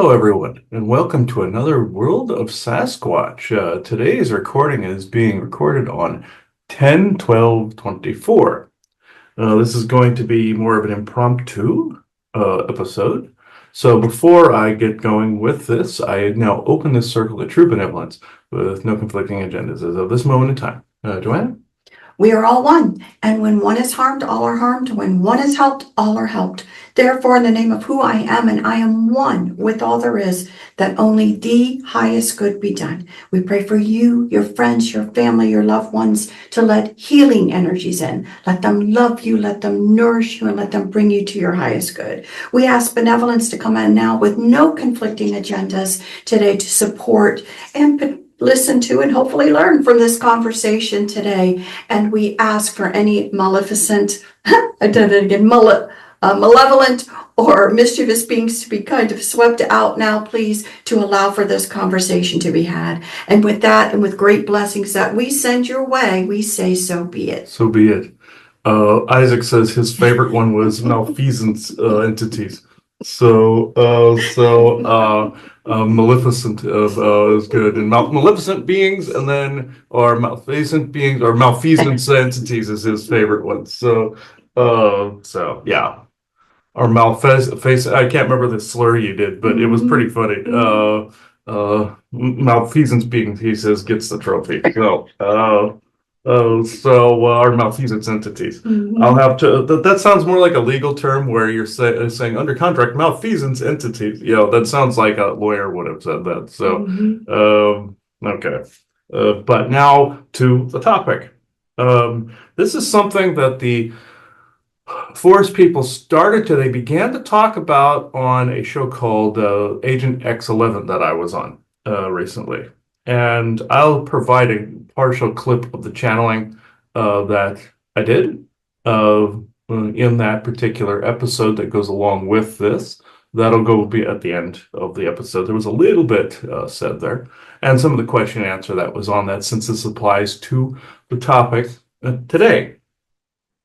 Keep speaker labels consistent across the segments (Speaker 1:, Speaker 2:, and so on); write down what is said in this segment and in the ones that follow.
Speaker 1: Hello, everyone, and welcome to another World of Sasquatch. Today's recording is being recorded on 10/12/24. This is going to be more of an impromptu episode. So before I get going with this, I now open this circle of true benevolence with no conflicting agendas as of this moment in time. Joanne?
Speaker 2: We are all one, and when one is harmed, all are harmed. When one is helped, all are helped. Therefore, in the name of who I am, and I am one with all there is, that only the highest good be done. We pray for you, your friends, your family, your loved ones, to let healing energies in. Let them love you, let them nourish you, and let them bring you to your highest good. We ask benevolence to come in now with no conflicting agendas today to support and listen to and hopefully learn from this conversation today. And we ask for any malevolent or mischievous beings to be kind of swept out now, please, to allow for this conversation to be had. And with that, and with great blessings that we send your way, we say, so be it.
Speaker 1: So be it. Isaac says his favorite one was malfeasance entities. Maleficent is good, and maleficent beings, and then or malfeasant beings or malfeasance entities is his favorite one. Yeah, or malfeasance. I can't remember the slur you did, but it was pretty funny. Malfeasance beings, he says, gets the trophy. Our malfeasance entities. I'll have to. That sounds more like a legal term where you're saying under contract malfeasance entities. That sounds like a lawyer would have said that. Okay. But now to the topic. This is something that the forest people they began to talk about on a show called Agent X11 that I was on recently. And I'll provide a partial clip of the channeling that I did in that particular episode that goes along with this. That'll be at the end of the episode. There was a little bit said there, and some of the question and answer that was on that, since this applies to the topic today.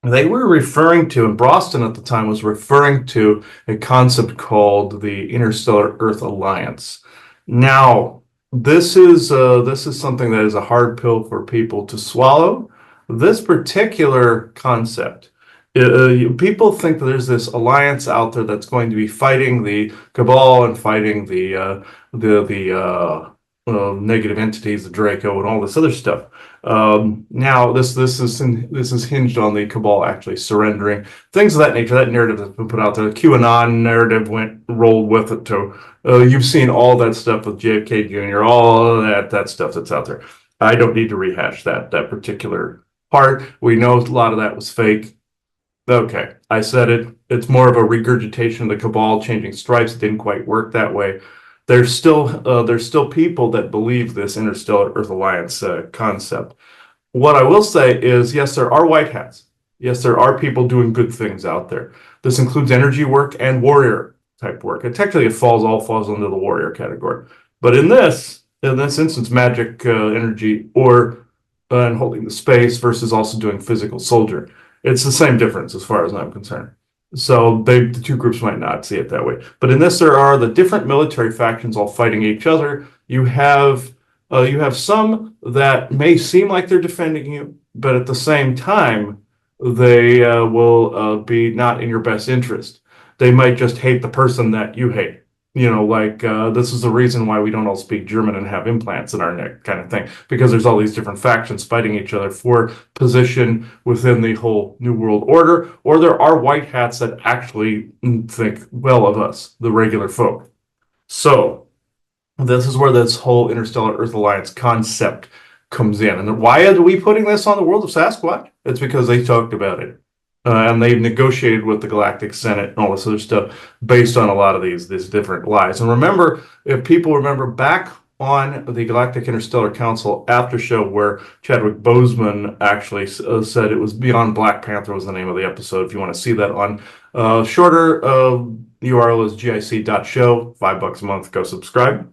Speaker 1: They were referring to, and Broston at the time was referring to, a concept called the Interstellar Earth Alliance. Now, this is something that is a hard pill for people to swallow. This particular concept, people think that there's this alliance out there that's going to be fighting the cabal and fighting the negative entities, the Draco, and all this other stuff. Now, this is hinged on the cabal actually surrendering, things of that nature. That narrative that's been put out there, the QAnon narrative rolled with it too. You've seen all that stuff with JFK Jr., all that stuff that's out there. I don't need to rehash that particular part. We know a lot of that was fake. Okay, I said it. It's more of a regurgitation of the cabal changing stripes. It didn't quite work that way. There's still people that believe this Interstellar Earth Alliance concept. What I will say is, yes, there are white hats. Yes, there are people doing good things out there. This includes energy work and warrior type work. It technically all falls under the warrior category. But in this instance, magic energy and holding the space versus also doing physical soldier. It's the same difference as far as I'm concerned. So the two groups might not see it that way. But in this, there are the different military factions all fighting each other. You have some that may seem like they're defending you, but at the same time, they will be not in your best interest. They might just hate the person that you hate. This is the reason why we don't all speak German and have implants in our neck, kind of thing, because there's all these different factions fighting each other for position within the whole New World Order, or there are white hats that actually think well of us, the regular folk. So this is where this whole Interstellar Earth Alliance concept comes in. And why are we putting this on the World of Sasquatch? It's because they talked about it. And they've negotiated with the Galactic Senate and all this other stuff based on a lot of these different lies. And remember, if people remember back on the Galactic Interstellar Council after show where Chadwick Boseman actually said it was Beyond Black Panther was the name of the episode. If you want to see that on shorter, URL is gic.show, $5 a month, go subscribe.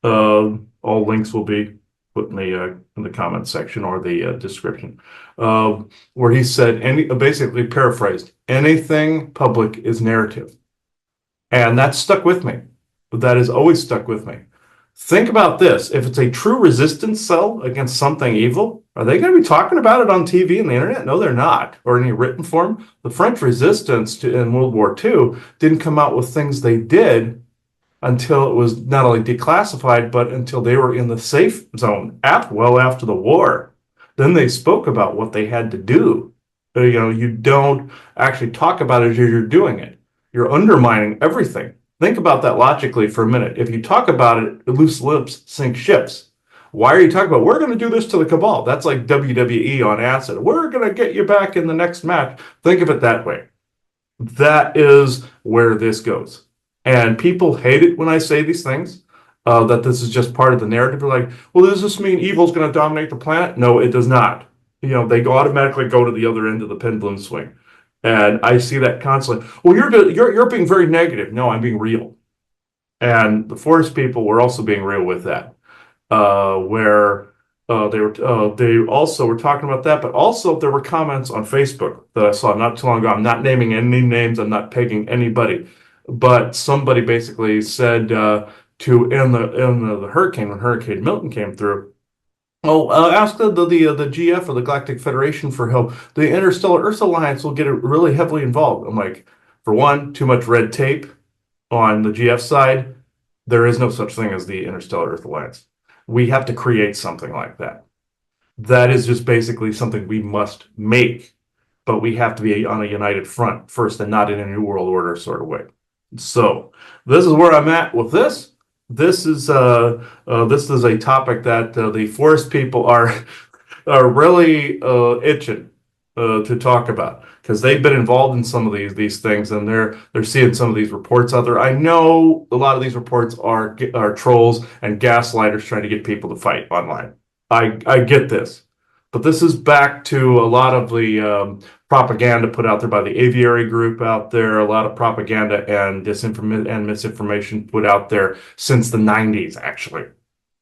Speaker 1: All links will be put in the comment section or the description, where he said, basically paraphrased, anything public is narrative. And that stuck with me. that has always stuck with me. Think about this. If it's a true resistance cell against something evil, are they going to be talking about it on TV and the internet? No, they're not, or any written form. The French resistance in World War II didn't come out with things they did until it was not only declassified, but until they were in the safe zone well after the war. Then they spoke about what they had to do. You don't actually talk about it as you're doing it. You're undermining everything. Think about that logically for a minute. If you talk about it, loose lips sink ships. Why are you talking about, we're going to do this to the cabal? That's like WWE on acid. We're going to get you back in the next match. Think of it that way. That is where this goes. And people hate it when I say these things, that this is just part of the narrative. They're like, well, does this mean evil's going to dominate the planet? No, it does not. They automatically go to the other end of the pendulum swing. And I see that constantly. Well, you're being very negative. No, I'm being real. And the forest people were also being real with that, where they also were talking about that, but also there were comments on Facebook that I saw not too long ago. I'm not naming any names. I'm not pegging anybody, but somebody basically said in the hurricane, when Hurricane Milton came through. Oh, ask the GF or the Galactic Federation for help. The Interstellar Earth Alliance will get really heavily involved. I'm like, for one, too much red tape on the GF side. There is no such thing as the Interstellar Earth Alliance. We have to create something like that. That is just basically something we must make, but we have to be on a united front first and not in a New World Order sort of way. So this is where I'm at with this. This is a topic that the forest people are really itching to talk about, because they've been involved in some of these things, and they're seeing some of these reports out there. I know a lot of these reports are trolls and gaslighters trying to get people to fight online. I get this, but this is back to a lot of the propaganda put out there by the aviary group out there, a lot of propaganda and misinformation put out there since the 90s, actually.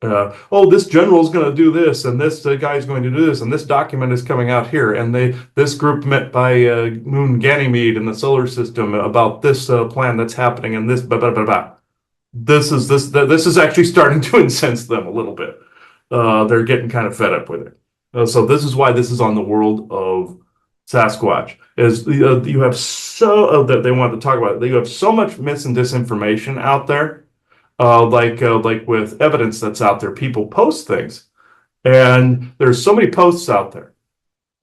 Speaker 1: This general is going to do this, and this guy is going to do this, and this document is coming out here, and this group met by Moon Ganymede in the solar system about this plan that's happening, and this blah blah blah blah. This is actually starting to incense them a little bit. They're getting kind of fed up with it. So this is why this is on the world of Sasquatch. Is you have that they want to talk about it. You have so much mis and disinformation out there. Like with evidence that's out there, people post things, and there's so many posts out there.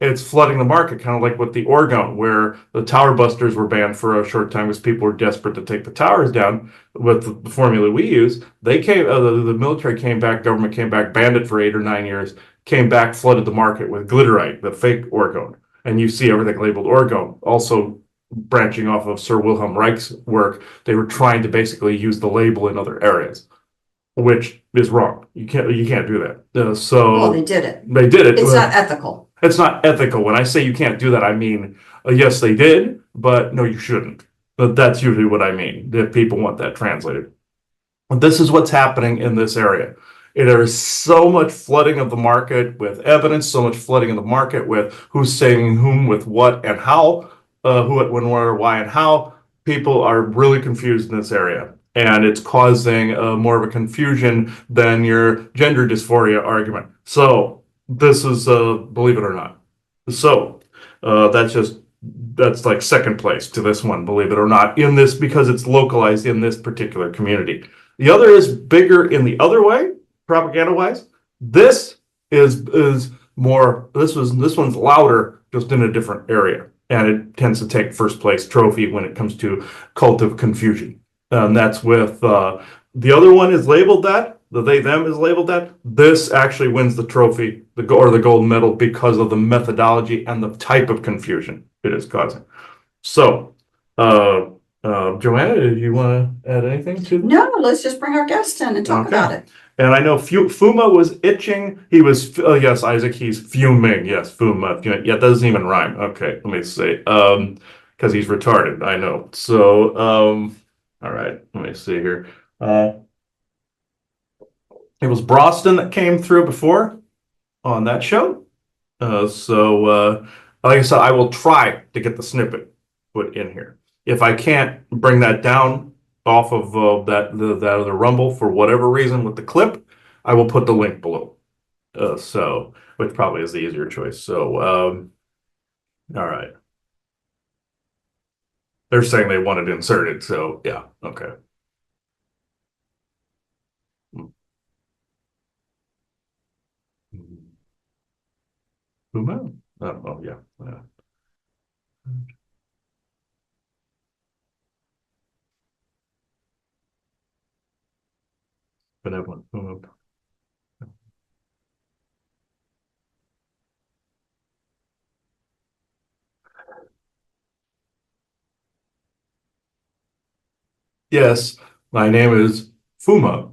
Speaker 1: It's flooding the market, kind of like with the Oregon, where the tower busters were banned for a short time because people were desperate to take the towers down. With the formula we use, they came, the military came back, government came back, banned it for 8 or 9 years, came back, flooded the market with glitterite, the fake Oregon, and you see everything labeled Oregon. Also, branching off of Sir Wilhelm Reich's work, they were trying to basically use the label in other areas, which is wrong. You can't do that.
Speaker 2: Well, they did it.
Speaker 1: They did it.
Speaker 2: It's not ethical.
Speaker 1: It's not ethical. When I say you can't do that, I mean, yes, they did, but no, you shouldn't. But that's usually what I mean, if people want that translated. But this is what's happening in this area. There is so much flooding of the market with evidence, so much flooding of the market with who's saying whom with what and how, who, what, when, where, why, and how. People are really confused in this area. And it's causing more of a confusion than your gender dysphoria argument. So this is, believe it or not. So that's like second place to this one, believe it or not, in this, because it's localized in this particular community. The other is bigger in the other way, propaganda wise. This is more, this one's louder, just in a different area. And it tends to take first place trophy when it comes to cult of confusion. And that's with the other one is labeled that, the they them is labeled that. This actually wins the trophy, the gold medal, because of the methodology and the type of confusion it is causing. So, Joanna, did you want to add anything to that?
Speaker 2: No, let's just bring our guest in and talk about it.
Speaker 1: And I know Fuma was itching. He was, yes, Isaac, he's fuming. Yes, Fuma. Yeah, it doesn't even rhyme. Okay, let me see. Because he's retarded, I know. So, all right, let me see here. It was Broston that came through before on that show. Like I said, I will try to get the snippet put in here. If I can't bring that down, off of that other Rumble for whatever reason with the clip, I will put the link below. So which probably is the easier choice. So all right. They're saying they want it inserted, so yeah, okay. Who? Oh, yeah. Benevolent. Yes, my name is Fuma.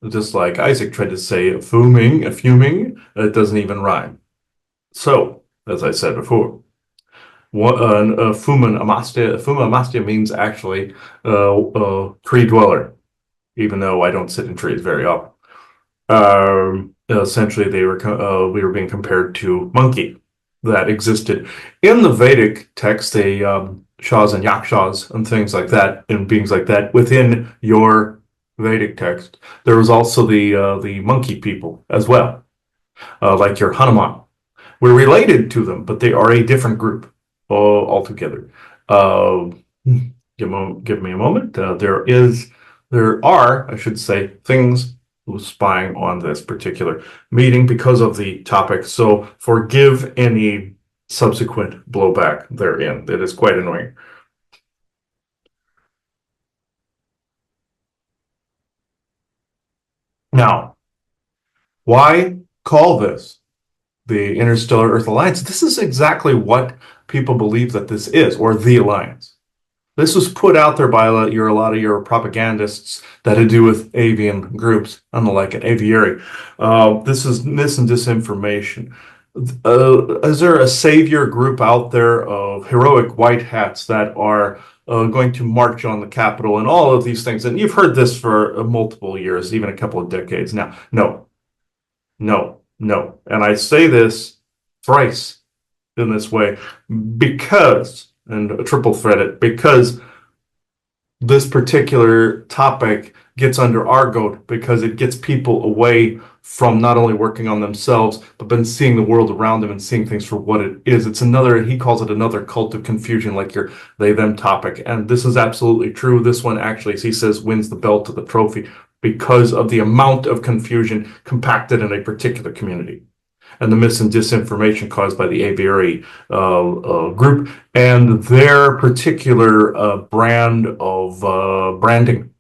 Speaker 1: Just like Isaac tried to say fuming, it doesn't even rhyme. So, as I said before, Fuma Amastia means actually tree dweller, even though I don't sit in trees very often. Essentially, we were being compared to monkey that existed in the Vedic text, the shas and yakshas and things like that, and beings like that within your Vedic text. There was also the monkey people as well, like your Hanuman. We're related to them, but they are a different group altogether. Uh, give me a moment. There are, I should say, things spying on this particular meeting because of the topic. So forgive any subsequent blowback therein. It is quite annoying. Now, why call this the Interstellar Earth Alliance? This is exactly what people believe that this is, or the Alliance. This was put out there by a lot of your propagandists that had to do with avian groups and the like, an aviary. This is mis and disinformation. Is there a savior group out there of heroic white hats that are going to march on the Capitol and all of these things? And you've heard this for multiple years, even a couple of decades now. No, no, no. And I say this thrice in this way because, and triple thread it, because this particular topic gets under our goat because it gets people away from not only working on themselves, but then seeing the world around them and seeing things for what it is. It's another, he calls it another cult of confusion, like your they them topic. And this is absolutely true. This one actually, he says, wins the belt to the trophy because of the amount of confusion compacted in a particular community and the mis and disinformation caused by the aviary group and their particular brand of branding,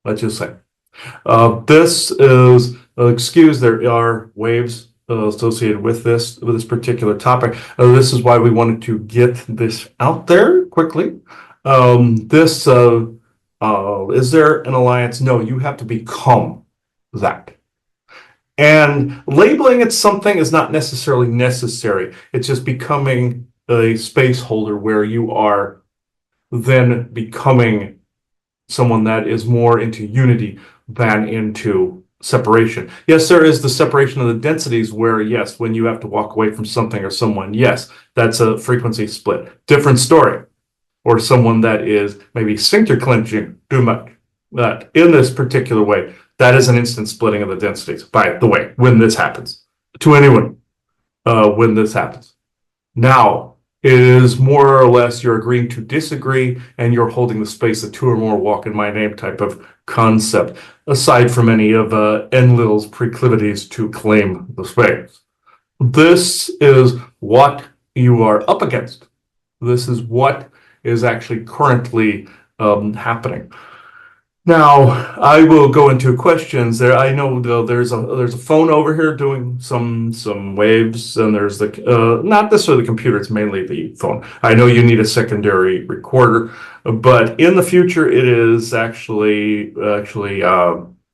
Speaker 1: let's just say. This is, excuse, there are waves associated with this particular topic. This is why we wanted to get this out there quickly. Is there an alliance? No, you have to become that. And labeling it something is not necessarily necessary. It's just becoming a space holder where you are then becoming someone that is more into unity than into separation. Yes, there is the separation of the densities where, yes, when you have to walk away from something or someone, yes, that's a frequency split. Different story. Or someone that is maybe sphincter clenching too much. That in this particular way, that is an instant splitting of the densities, by the way, when this happens. To anyone, when this happens. Now, it is more or less you're agreeing to disagree and you're holding the space that two or more walk in my name type of concept, aside from any of Enlil's proclivities to claim the space. This is what you are up against. This is what is actually currently happening. Now, I will go into questions there. I know there's a phone over here doing some waves, and there's the not necessarily the computer, it's mainly the phone. I know you need a secondary recorder, but in the future it is actually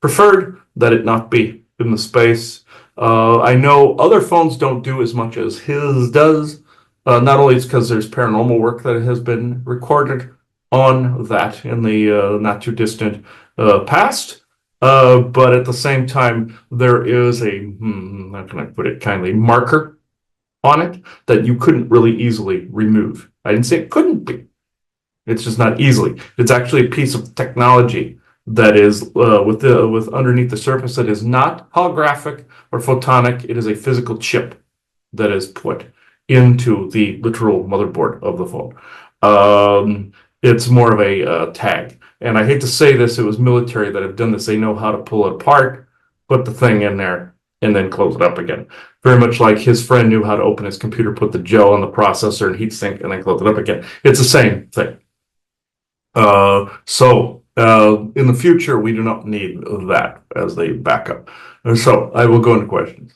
Speaker 1: preferred that it not be in the space. I know other phones don't do as much as his does. Not only it's because there's paranormal work that has been recorded on that in the not too distant past, but at the same time, there is how can I put it kindly, marker on it that you couldn't really easily remove. I didn't say it couldn't be. It's just not easily. It's actually a piece of technology that is with underneath the surface that is not holographic or photonic. It is a physical chip that is put into the literal motherboard of the phone. It's more of a tag. And I hate to say this, it was military that have done this. They know how to pull it apart, put the thing in there, and then close it up again. Very much like his friend knew how to open his computer, put the gel on the processor and heatsink, and then close it up again. It's the same thing. In the future, we do not need that as the backup. So I will go into questions.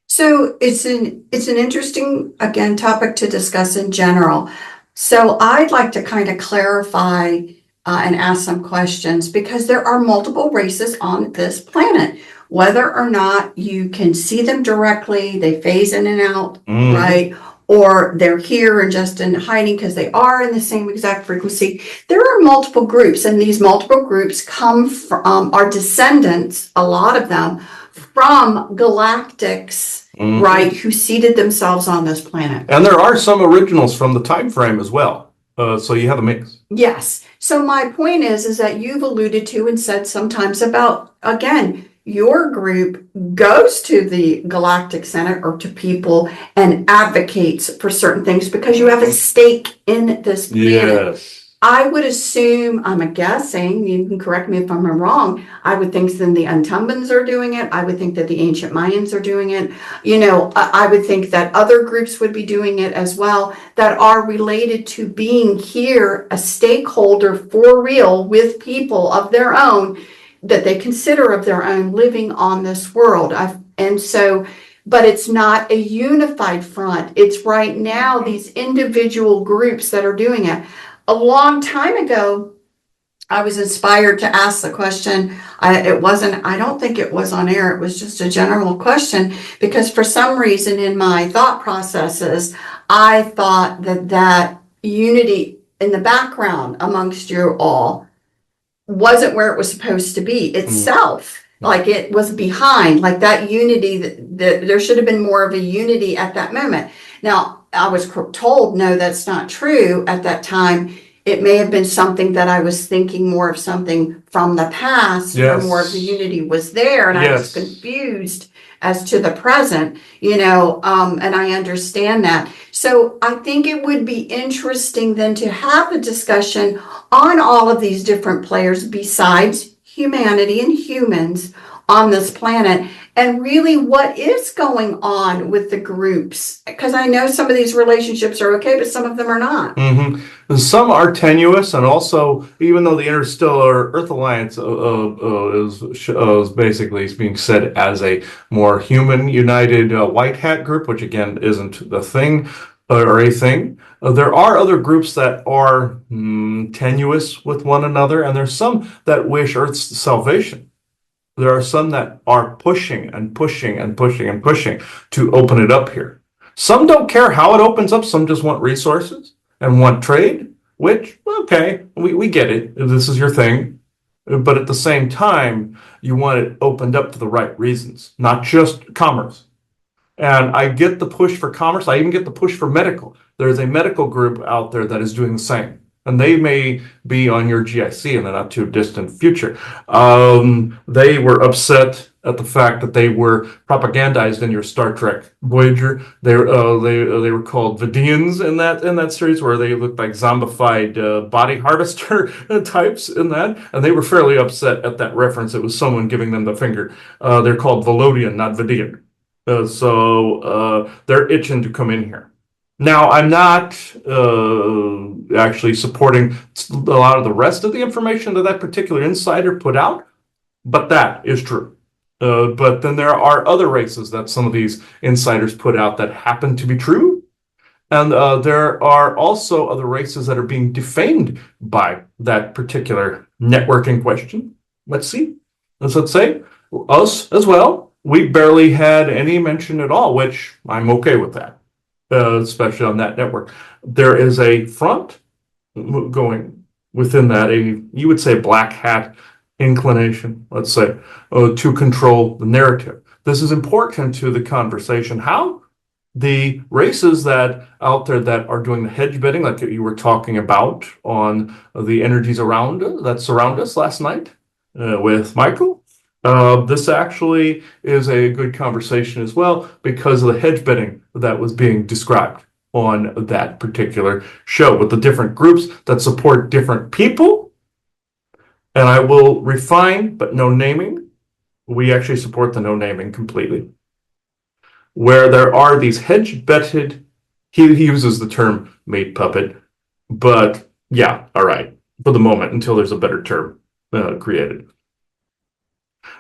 Speaker 2: So it's an interesting, again, topic to discuss in general. So I'd like to kind of clarify and ask some questions, because there are multiple races on this planet. Whether or not you can see them directly, they phase in and out, right? Or they're here and just in hiding because they are in the same exact frequency. There are multiple groups, and these multiple groups come from, are descendants, a lot of them, from galactics, right, who seeded themselves on this planet.
Speaker 1: And there are some originals from the time frame as well. So you have a mix.
Speaker 2: Yes. So my point is that you've alluded to and said sometimes about, again, your group goes to the Galactic Senate or to people and advocates for certain things because you have a stake in this planet.
Speaker 1: Yes.
Speaker 2: I would assume, I'm guessing, you can correct me if I'm wrong, I would think then the Untumbans are doing it. I would think that the ancient Mayans are doing it. You know, I would think that other groups would be doing it as well that are related to being here, a stakeholder for real with people of their own, that they consider of their own, living on this world. But it's not a unified front. It's right now these individual groups that are doing it. A long time ago, I was inspired to ask the question. I don't think it was on air. It was just a general question, because for some reason in my thought processes, I thought that unity in the background amongst you all wasn't where it was supposed to be itself. Like it was behind, like that unity, that there should have been more of a unity at that moment. Now, I was told, no, that's not true at that time. It may have been something that I was thinking more of something from the past, where more of the unity was there, and I was confused as to the present, and I understand that. So I think it would be interesting then to have a discussion on all of these different players besides humanity and humans on this planet, and really what is going on with the groups, because I know some of these relationships are okay, but some of them are not.
Speaker 1: Some are tenuous, and also, even though the Interstellar Earth Alliance is basically being said as a more human united white hat group, which again isn't the thing or a thing, there are other groups that are tenuous with one another, and there's some that wish Earth's salvation. There are some that are pushing and pushing and pushing and pushing to open it up here. Some don't care how it opens up. Some just want resources and want trade, which, okay, we get it. This is your thing. But at the same time, you want it opened up for the right reasons, not just commerce. And I get the push for commerce. I even get the push for medical. There's a medical group out there that is doing the same. And they may be on your GIC in the not too distant future. They were upset at the fact that they were propagandized in your Star Trek Voyager. They were called Vidians in that series, where they looked like zombified body harvester types in that, and they were fairly upset at that reference. It was someone giving them the finger. They're called Velodian, not Vidian. So they're itching to come in here. Now, I'm not actually supporting a lot of the rest of the information that particular insider put out, but that is true. But then there are other races that some of these insiders put out that happen to be true. And there are also other races that are being defamed by that particular network in question. Let's see. Let's say us as well. We barely had any mention at all, which I'm okay with that. Especially on that network. There is a front going within that, you would say black hat inclination, let's say, to control the narrative. This is important to the conversation. How? The races that out there that are doing the hedge betting, like you were talking about on the energies around that surround us last night with Michael, this actually is a good conversation as well because of the hedge betting that was being described on that particular show with the different groups that support different people. And I will refine, but no naming. We actually support the no naming completely. Where there are these hedge betted, he uses the term maid puppet, but yeah, all right, for the moment until there's a better term created.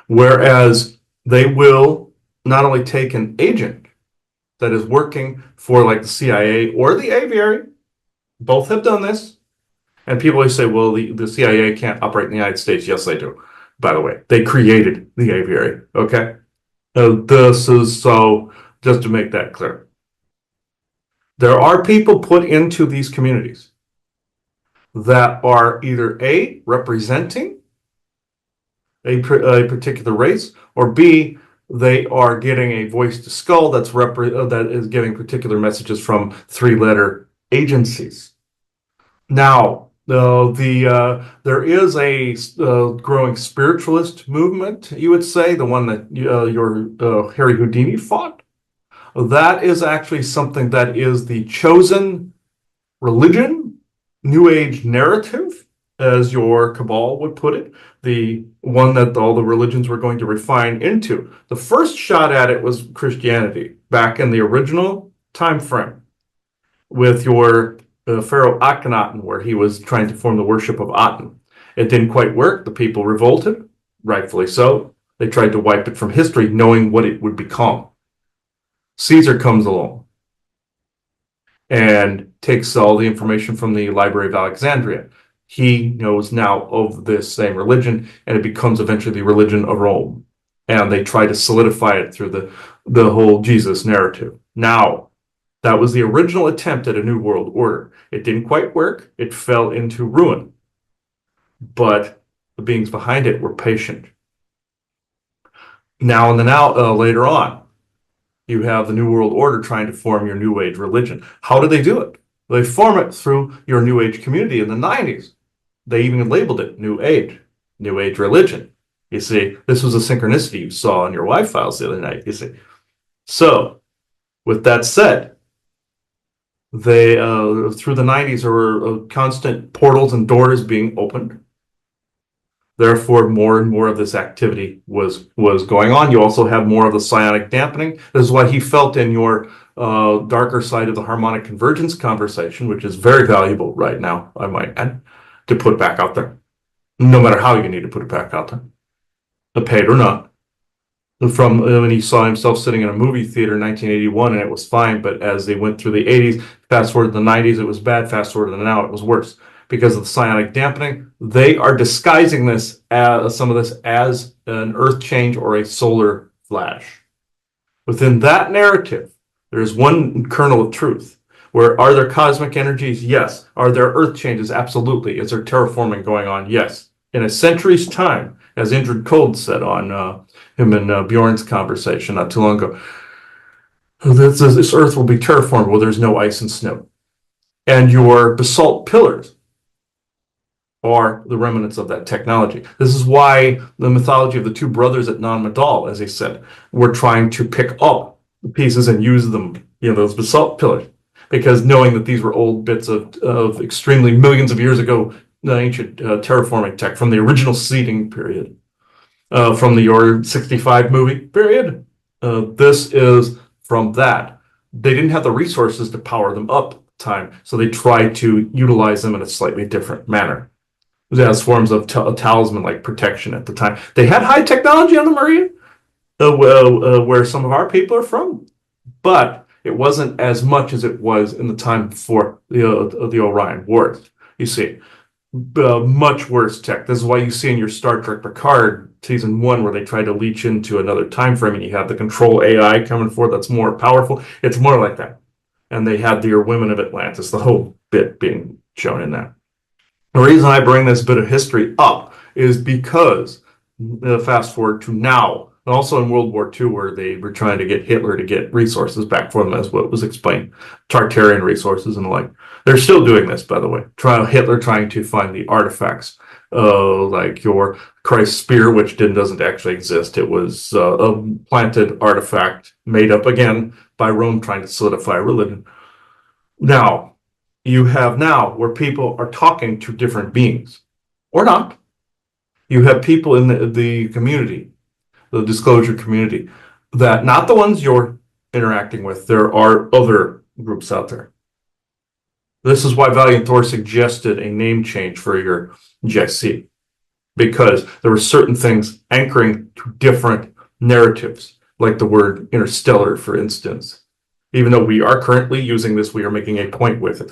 Speaker 1: Whereas they will not only take an agent that is working for like the CIA or the aviary, both have done this. And people always say, well, the CIA can't operate in the United States. Yes, they do. By the way, they created the aviary. Okay. This is so, just to make that clear. There are people put into these communities that are either A, representing a particular race, or B, they are getting a voice to skull that is getting particular messages from three-letter agencies. Now, there is a growing spiritualist movement, you would say, the one that your Harry Houdini fought. That is actually something that is the chosen religion, New Age narrative, as your cabal would put it, the one that all the religions were going to refine into. The first shot at it was Christianity back in the original time frame with your Pharaoh Akhenaten, where he was trying to form the worship of Aten. It didn't quite work. The people revolted, rightfully so. They tried to wipe it from history, knowing what it would become. Caesar comes along and takes all the information from the Library of Alexandria. He knows now of this same religion, and it becomes eventually the religion of Rome. And they try to solidify it through the whole Jesus narrative. Now, that was the original attempt at a new world order. It didn't quite work. It fell into ruin. But the beings behind it were patient. Now, later on, you have the New World Order trying to form your New Age religion. How do they do it? They form it through your New Age community in the 90s. They even labeled it New Age religion. You see, this was a synchronicity you saw on your Wi-Fi files the other night, you see. So, with that said, they through the 90s there were constant portals and doors being opened. Therefore, more and more of this activity was going on. You also have more of the psionic dampening. This is what he felt in your darker side of the harmonic convergence conversation, which is very valuable right now, I might add, to put back out there. No matter how you need to put it back out there, paid or not. From when he saw himself sitting in a movie theater in 1981 and it was fine, but as they went through the 80s, fast forward to the 90s, it was bad, fast forward to now, it was worse. Because of the psionic dampening, they are disguising this some of this as an earth change or a solar flash. Within that narrative, there is one kernel of truth. Where are there cosmic energies? Yes. Are there earth changes? Absolutely. Is there terraforming going on? Yes. In a century's time, as Indrid Cold said on him and Bjorn's conversation not too long ago, this earth will be terraformed where there's no ice and snow. And your basalt pillars are the remnants of that technology. This is why the mythology of the two brothers at Nan Madol, as he said, were trying to pick up the pieces and use them, those basalt pillars, because knowing that these were old bits of extremely millions of years ago, the ancient terraforming tech from the original seeding period, from the Your 65 movie period. This is from that. They didn't have the resources to power them up at the time, so they tried to utilize them in a slightly different manner as forms of talisman-like protection at the time. They had high technology on the Marine, where some of our people are from, but it wasn't as much as it was in the time before the Orion Wars. You see, much worse tech. This is why you see in your Star Trek Picard season 1 where they try to leach into another time frame and you have the control AI coming forth that's more powerful. It's more like that. And they had the women of Atlantis, the whole bit being shown in that. The reason I bring this bit of history up is because, fast forward to now, And also in World War II, where they were trying to get Hitler to get resources back for them, as what was explained, Tartarian resources and the like. They're still doing this, by the way. Hitler trying to find the artifacts, like your Christ spear, which doesn't actually exist. It was a planted artifact made up again by Rome trying to solidify religion. Now, you have now where people are talking to different beings, or not. You have people in the community, the disclosure community, that not the ones you're interacting with. There are other groups out there. This is why Valiant Thor suggested a name change for your GIC, because there were certain things anchoring to different narratives, like the word interstellar, for instance. Even though we are currently using this, we are making a point with it.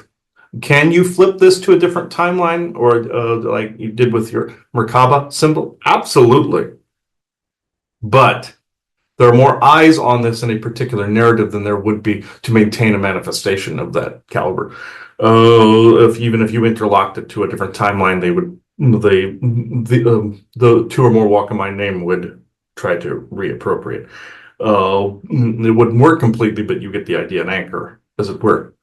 Speaker 1: Can you flip this to a different timeline, or like you did with your Merkaba symbol? Absolutely. But there are more eyes on this in a particular narrative than there would be to maintain a manifestation of that caliber. Even if you interlocked it to a different timeline, the two or more walk in my name would try to reappropriate. It wouldn't work completely, but you get the idea, an anchor, as it were.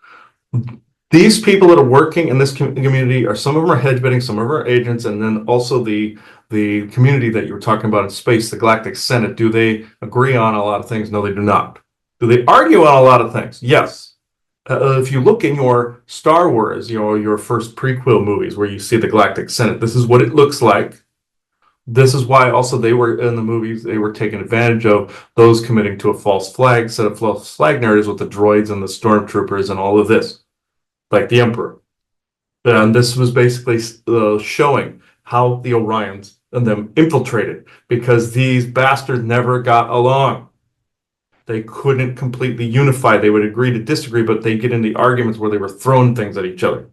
Speaker 1: These people that are working in this community are, some of them are hedge betting, some of them are agents, and then also the community that you were talking about in space, the Galactic Senate. Do they agree on a lot of things? No, they do not. Do they argue on a lot of things? Yes. If you look in your Star Wars, your first prequel movies where you see the Galactic Senate, this is what it looks like. This is why also they were in the movies, they were taking advantage of those committing to a false flag, set of false flag narratives with the droids and the stormtroopers and all of this, like the Emperor. And this was basically showing how the Orions and them infiltrated, because these bastards never got along. They couldn't completely unify. They would agree to disagree, but they get into arguments where they were throwing things at each other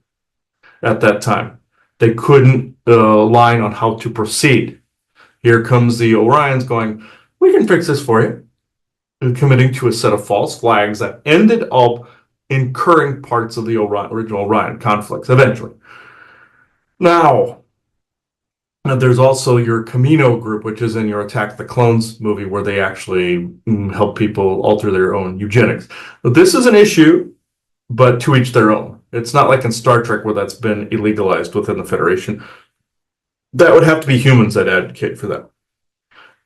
Speaker 1: at that time. They couldn't align on how to proceed. Here comes the Orions going, we can fix this for you. And committing to a set of false flags that ended up incurring parts of the original Orion conflicts eventually. Now, there's also your Camino group, which is in your Attack the Clones movie, where they actually help people alter their own eugenics. But this is an issue, but to each their own. It's not like in Star Trek where that's been illegalized within the Federation. That would have to be humans that advocate for that.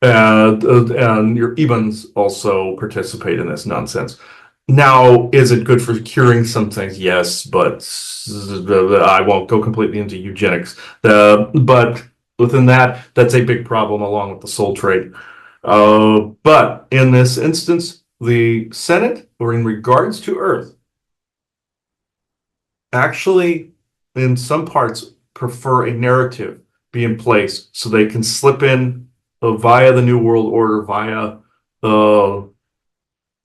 Speaker 1: And your Ebons also participate in this nonsense. Now, is it good for curing some things? Yes, but I won't go completely into eugenics. But within that, that's a big problem along with the soul trade. But in this instance, the Senate, or in regards to Earth, actually, in some parts, prefer a narrative be in place so they can slip in via the New World Order, via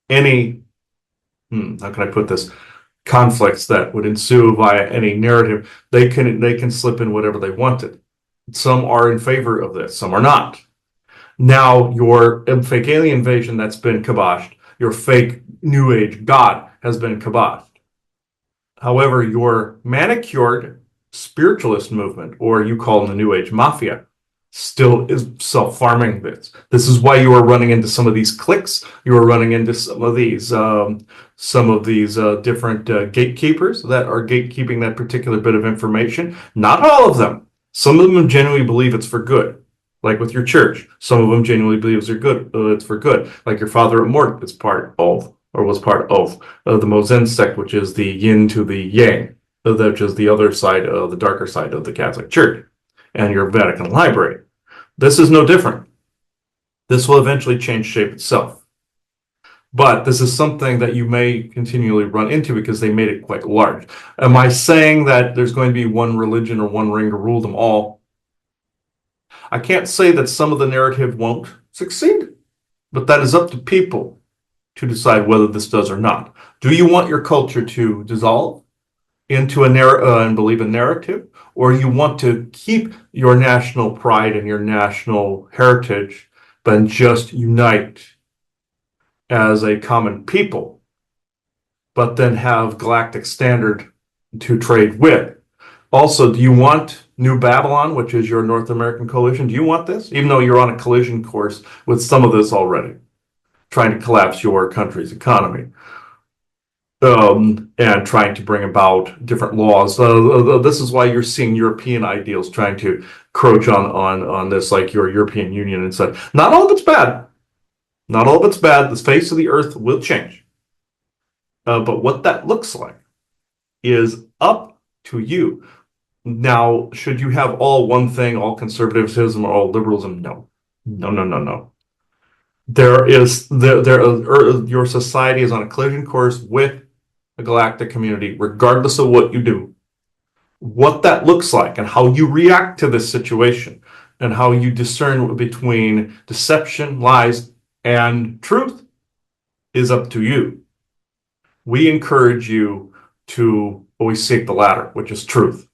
Speaker 1: any, how can I put this, conflicts that would ensue via any narrative. They can slip in whatever they wanted. Some are in favor of this, some are not. Now, your fake alien invasion that's been kiboshed, your fake New Age God has been kiboshed. However, your manicured spiritualist movement, or you call them the New Age Mafia, still is self-farming this. This is why you are running into some of these cliques. You are running into some of these different gatekeepers that are gatekeeping that particular bit of information. Not all of them. Some of them genuinely believe it's for good, like with your church. Some of them genuinely believe it's for good, like your father at Mort is part of, or was part of, the Mozen sect, which is the yin to the yang, which is the other side, the darker side of the Catholic Church, and your Vatican Library. This is no different. This will eventually change shape itself. But this is something that you may continually run into because they made it quite large. Am I saying that there's going to be one religion or one ring to rule them all? I can't say that some of the narrative won't succeed, but that is up to people to decide whether this does or not. Do you want your culture to dissolve into a and believe a narrative, or you want to keep your national pride and your national heritage, but just unite as a common people, but then have galactic standard to trade with? Also, do you want New Babylon, which is your North American coalition. Do you want this? Even though you're on a collision course with some of this already, trying to collapse your country's economy. And trying to bring about different laws. This is why you're seeing European ideals trying to encroach on this, like your European Union and such. Not all of it's bad. Not all of it's bad. The face of the earth will change. But what that looks like is up to you. Now, should you have all one thing, all conservatism or all liberalism? No. No, no, no, no. Your society is on a collision course with a galactic community, regardless of what you do. What that looks like and how you react to this situation and how you discern between deception, lies, and truth is up to you. We encourage you to always seek the latter, which is truth.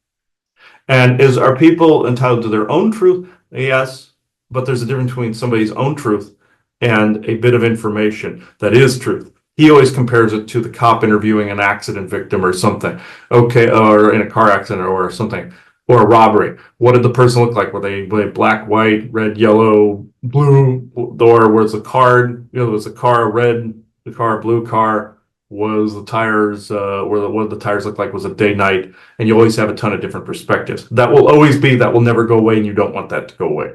Speaker 1: And are people entitled to their own truth? Yes, but there's a difference between somebody's own truth and a bit of information that is truth. He always compares it to the cop interviewing an accident victim or something. Okay, or in a car accident or something, or a robbery. What did the person look like? Were they black, white, red, yellow, blue? Or was the car, was the car red, the car blue car? Was the tires, what did the tires look like? Was it day, night? And you always have a ton of different perspectives. That will always be, that will never go away, and you don't want that to go away.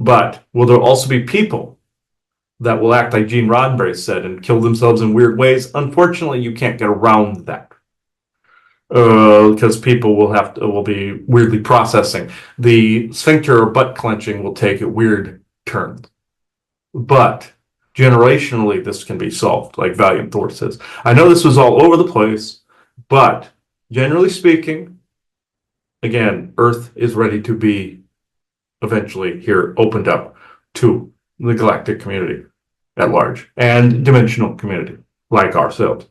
Speaker 1: But will there also be people that will act like Gene Roddenberry said and kill themselves in weird ways? Unfortunately, you can't get around that because people will be weirdly processing. The sphincter or butt clenching will take a weird turn, but generationally, this can be solved, like Valiant Thor says. I know this was all over the place, but generally speaking, again, Earth is ready to be eventually here opened up to the galactic community at large and dimensional community like ourselves.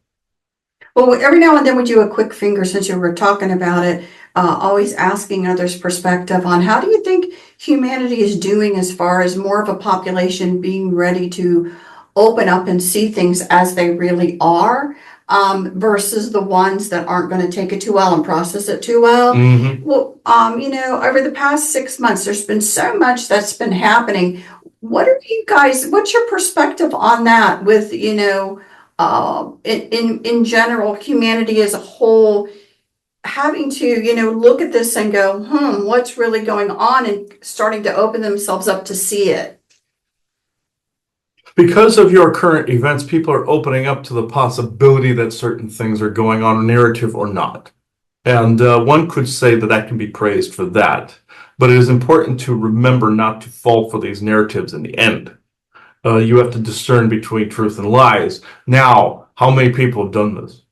Speaker 2: Well, every now and then we do a quick finger since you were talking about it, always asking others' perspective on how do you think humanity is doing as far as more of a population being ready to open up and see things as they really are, versus the ones that aren't going to take it too well and process it too well.
Speaker 1: Mm-hmm.
Speaker 2: Well, over the past 6 months, there's been so much that's been happening. What's your perspective on that with, in general, humanity as a whole, having to, look at this and go, what's really going on, and starting to open themselves up to see it?
Speaker 1: Because of your current events, people are opening up to the possibility that certain things are going on, narrative or not. And one could say that can be praised for that. But it is important to remember not to fall for these narratives in the end. You have to discern between truth and lies. Now, how many people have done this?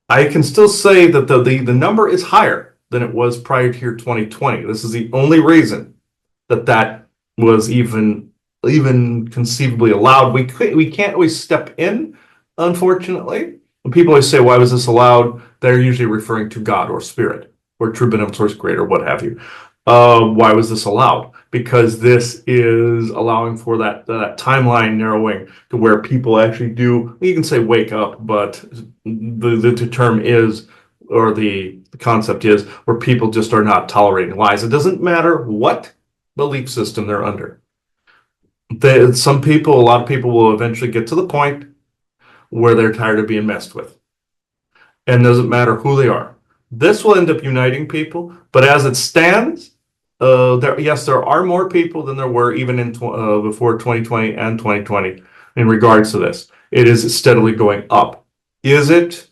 Speaker 1: I can still say that the number is higher than it was prior to year 2020. This is the only reason that was even conceivably allowed. We can't always step in, unfortunately. When people always say, why was this allowed? They're usually referring to God or spirit or true benevolent source creator, what have you. Why was this allowed? Because this is allowing for that timeline narrowing to where people actually do, you can say wake up, but the term is, or the concept is, where people just are not tolerating lies. It doesn't matter what belief system they're under. A lot of people will eventually get to the point where they're tired of being messed with. And it doesn't matter who they are. This will end up uniting people, but as it stands, there are more people than there were even in before 2020 and 2020 in regards to this. It is steadily going up. Is it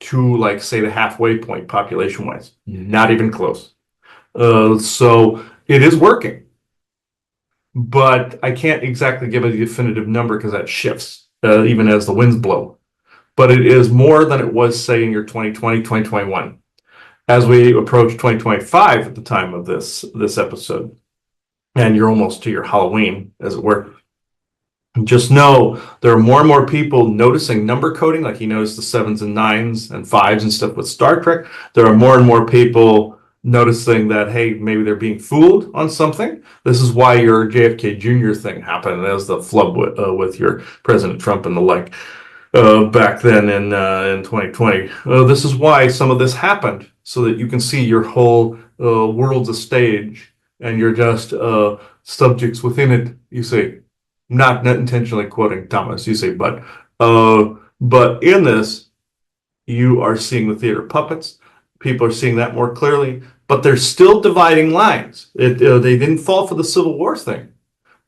Speaker 1: to, like, say, the halfway point population-wise? Not even close. So it is working. But I can't exactly give a definitive number because that shifts even as the winds blow. But it is more than it was, say, in year 2020, 2021. As we approach 2025 at the time of this episode, and you're almost to your Halloween, as it were, just know there are more and more people noticing number coding, like you noticed the 7s and 9s and 5s and stuff with Star Trek. There are more and more people noticing that, hey, maybe they're being fooled on something. This is why your JFK Jr. thing happened as the flub with your President Trump and the like back then in 2020. This is why some of this happened so that you can see your whole world's a stage and you're just subjects within it. You say, not intentionally quoting Thomas, you say, but in this, you are seeing the theater puppets. People are seeing that more clearly, but they're still dividing lines. They didn't fall for the Civil War thing,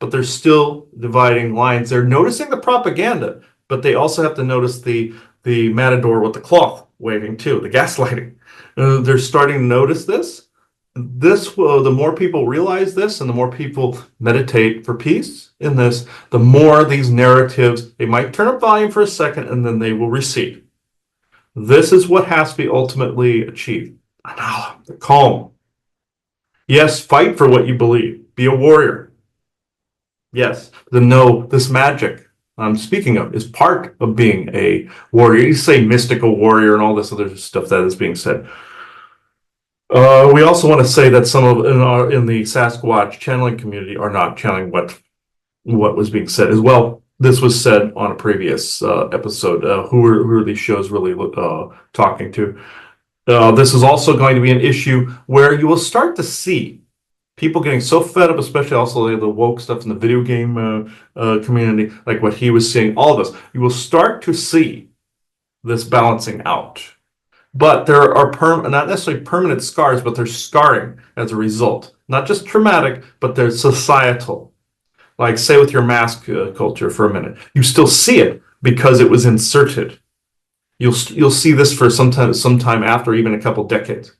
Speaker 1: but they're still dividing lines. They're noticing the propaganda, but they also have to notice the matador with the cloth waving too, the gaslighting. They're starting to notice this. The more people realize this and the more people meditate for peace in this, the more these narratives, they might turn up volume for a second and then they will recede. This is what has to be ultimately achieved. Calm. Yes, fight for what you believe. Be a warrior. Yes, this magic I'm speaking of is part of being a warrior. You say mystical warrior and all this other stuff that is being said. We also want to say that some of in the Sasquatch channeling community are not channeling what was being said as well. This was said on a previous episode. Who are these shows really talking to? This is also going to be an issue where you will start to see people getting so fed up, especially also the woke stuff in the video game community, like what he was seeing, all of this. You will start to see this balancing out. But there are not necessarily permanent scars, but there's scarring as a result. Not just traumatic, but there's societal. Like, say with your mask culture for a minute. You still see it because it was inserted. You'll see this for some time after, even a couple decades.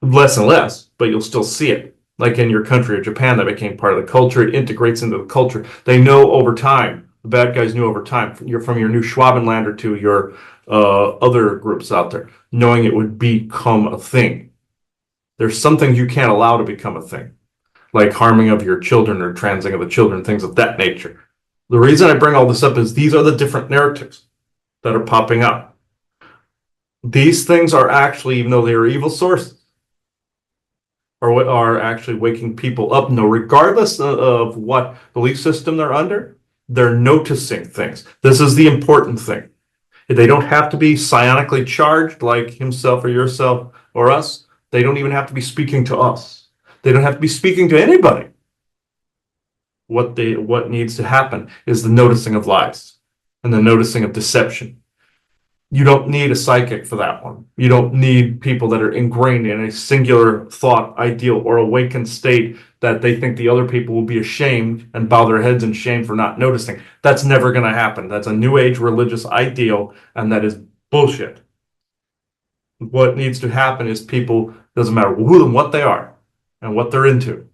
Speaker 1: Less and less, but you'll still see it. Like in your country or Japan, that became part of the culture. It integrates into the culture. They know over time. The bad guys knew over time. You're from your new Schwabenlander to your other groups out there, knowing it would become a thing. There's some things you can't allow to become a thing, like harming of your children or transing of the children, things of that nature. The reason I bring all this up is these are the different narratives that are popping up. These things are actually, even though they are evil sources, are actually waking people up. No, regardless of what belief system they're under, they're noticing things. This is the important thing. They don't have to be psionically charged like himself or yourself or us. They don't even have to be speaking to us. They don't have to be speaking to anybody. What needs to happen is the noticing of lies and the noticing of deception. You don't need a psychic for that one. You don't need people that are ingrained in a singular thought, ideal, or awakened state that they think the other people will be ashamed and bow their heads in shame for not noticing. That's never going to happen. That's a new age religious ideal, and that is bullshit. What needs to happen is people, doesn't matter who and what they are and what they're into,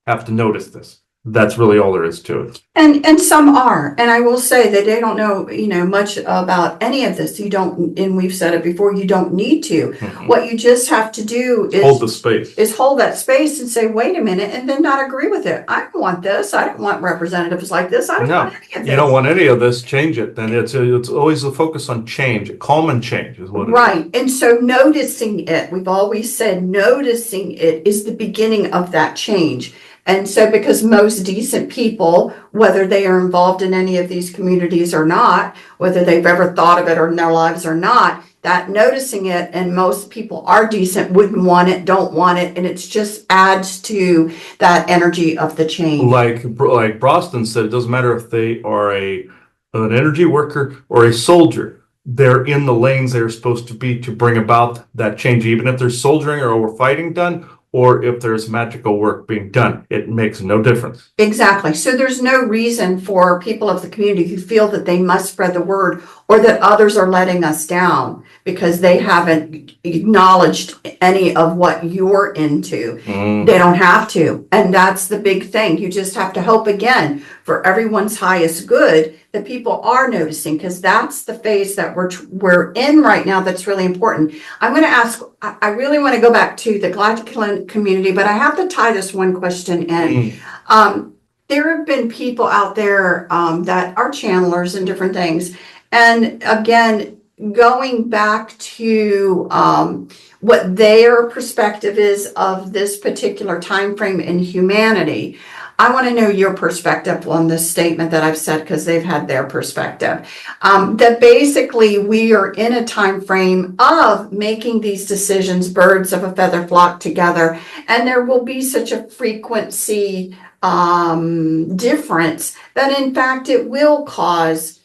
Speaker 1: have to notice this. That's really all there is to it.
Speaker 2: And some are, and I will say that they don't know, much about any of this. You don't, and we've said it before, you don't need to. Mm-hmm. What you just have to do is
Speaker 1: hold the space.
Speaker 2: Is hold that space and say, wait a minute, and then not agree with it. I don't want this. I don't want representatives like this. I don't want any of this.
Speaker 1: You don't want any of this. Change it. Then it's always the focus on change. Calm and change is what it is.
Speaker 2: Right. And so noticing it, we've always said noticing it is the beginning of that change. And so because most decent people, whether they are involved in any of these communities or not, whether they've ever thought of it in their lives or not, that noticing it, and most people are decent, wouldn't want it, don't want it, and it just adds to that energy of the change.
Speaker 1: Like Broston said, it doesn't matter if they are an energy worker or a soldier. They're in the lanes they're supposed to be to bring about that change, even if there's soldiering or fighting done, or if there's magical work being done. It makes no difference.
Speaker 2: Exactly. So there's no reason for people of the community who feel that they must spread the word or that others are letting us down because they haven't acknowledged any of what you're into. They don't have to. And that's the big thing. You just have to hope again for everyone's highest good that people are noticing, because that's the phase that we're in right now that's really important. I'm going to ask, I really want to go back to the Galactic community, but I have to tie this one question in. There have been people out there that are channelers and different things. And again, going back to what their perspective is of this particular time frame in humanity, I want to know your perspective on this statement that I've said, because they've had their perspective. That basically we are in a time frame of making these decisions, birds of a feather flock together, and there will be such a frequency difference that in fact it will cause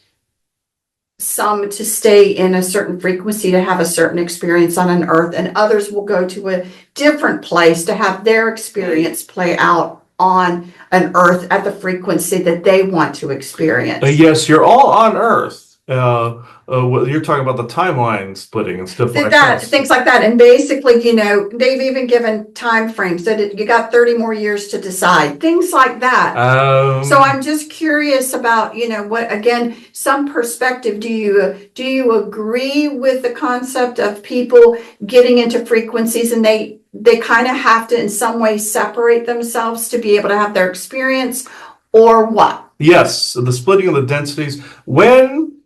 Speaker 2: some to stay in a certain frequency to have a certain experience on an earth, and others will go to a different place to have their experience play out on an earth at the frequency that they want to experience.
Speaker 1: Yes, you're all on Earth. You're talking about the timeline splitting and stuff like that.
Speaker 2: Things like that. And basically, they've even given time frames that you got 30 more years to decide, things like that. So I'm just curious about, what, again, some perspective. Do you agree with the concept of people getting into frequencies and they kind of have to in some way separate themselves to be able to have their experience, or what?
Speaker 1: Yes, the splitting of the densities. When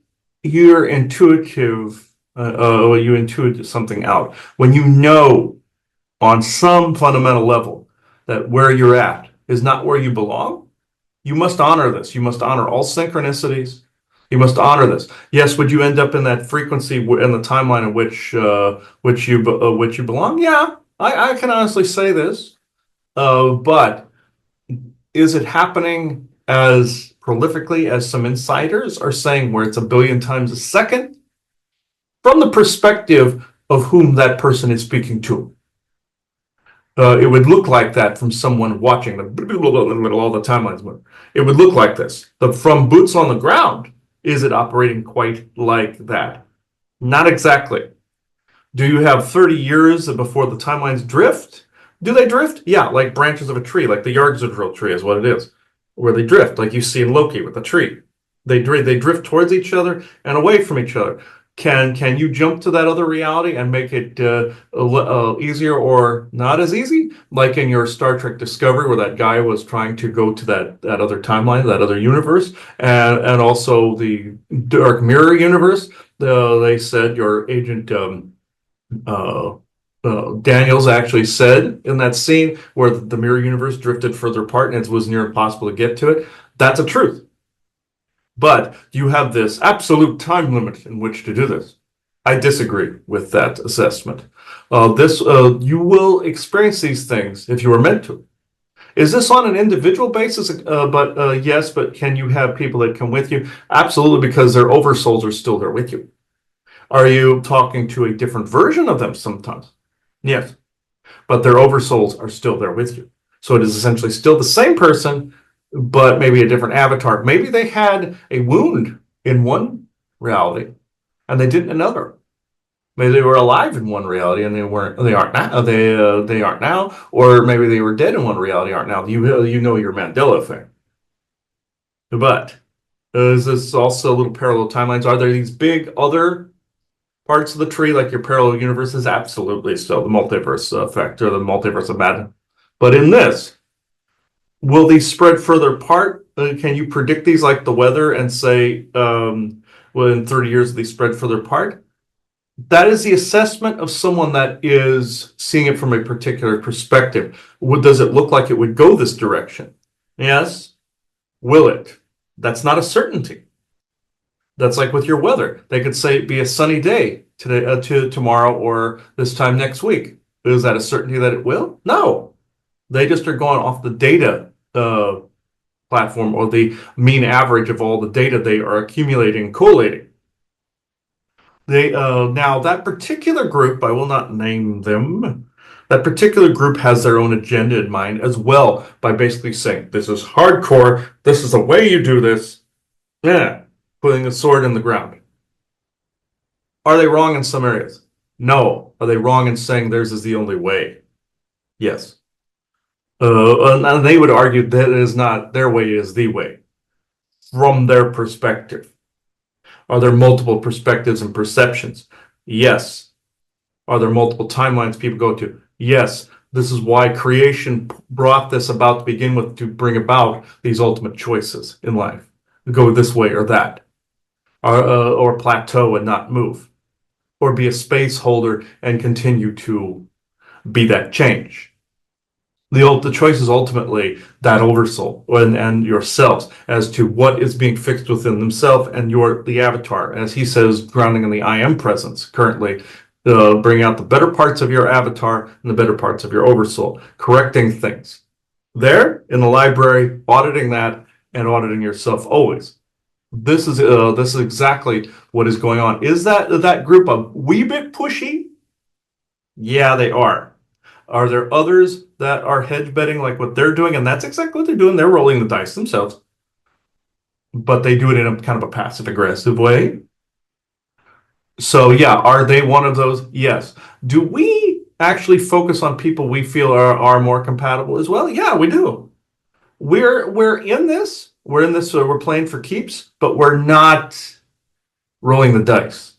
Speaker 1: you're intuitive, you intuit something out. When you know on some fundamental level that where you're at is not where you belong, you must honor this. You must honor all synchronicities. You must honor this. Yes, would you end up in that frequency in the timeline in which you belong? Yeah, I can honestly say this. But is it happening as prolifically as some insiders are saying, where it's a billion times a second? From the perspective of whom that person is speaking to, it would look like that from someone watching all the timelines. It would look like this. But from boots on the ground, is it operating quite like that? Not exactly. Do you have 30 years before the timelines drift? Do they drift? Yeah, like branches of a tree, like the Yggdrasil tree is what it is, where they drift, like you see in Loki with the tree. They drift towards each other and away from each other. Can you jump to that other reality and make it easier or not as easy? Like in your Star Trek Discovery, where that guy was trying to go to that other timeline, that other universe, and also the Dark Mirror universe. They said your agent Daniels actually said in that scene where the mirror universe drifted further apart and it was near impossible to get to it. That's a truth. But you have this absolute time limit in which to do this. I disagree with that assessment. You will experience these things if you are meant to. Is this on an individual basis? Yes, but can you have people that come with you? Absolutely, because their oversouls are still there with you. Are you talking to a different version of them sometimes? Yes, but their oversouls are still there with you. So it is essentially still the same person, but maybe a different avatar. Maybe they had a wound in one reality and they didn't in another. Maybe they were alive in one reality and they aren't now. They aren't now, or maybe they were dead in one reality, aren't now. You know your Mandela effect. But is this also little parallel timelines? Are there these big other parts of the tree, like your parallel universes? Absolutely. So the multiverse effect, or the multiverse of madness. But in this, will these spread further apart? Can you predict these like the weather and say, well, in 30 years, they spread further apart? That is the assessment of someone that is seeing it from a particular perspective. Does it look like it would go this direction? Yes. Will it? That's not a certainty. That's like with your weather. They could say it'd be a sunny day today, to tomorrow, or this time next week. Is that a certainty that it will? No. They just are going off the data platform, or the mean average of all the data they are accumulating and collating. Now that particular group, I will not name them, that particular group has their own agenda in mind as well, by basically saying, this is hardcore, this is the way you do this. Yeah, putting a sword in the ground. Are they wrong in some areas? No. Are they wrong in saying theirs is the only way? Yes. And they would argue that it is not their way, is the way, from their perspective. Are there multiple perspectives and perceptions? Yes. Are there multiple timelines people go to? Yes. This is why creation brought this about to begin with, to bring about these ultimate choices in life. Go this way or that. Or plateau and not move. Or be a space holder and continue to be that change. The choice is ultimately that oversoul and yourselves as to what is being fixed within themselves and the avatar, as he says, grounding in the I am presence currently. Bring out the better parts of your avatar and the better parts of your oversoul, correcting things. There in the library, auditing that and auditing yourself always. This is exactly what is going on. Is that group a wee bit pushy? Yeah, they are. Are there others that are hedge betting like what they're doing? And that's exactly what they're doing. They're rolling the dice themselves, but they do it in a kind of a passive aggressive way. So yeah, are they one of those? Yes. Do we actually focus on people we feel are more compatible as well? Yeah, we do. We're in this. We're in this. So we're playing for keeps, but we're not rolling the dice.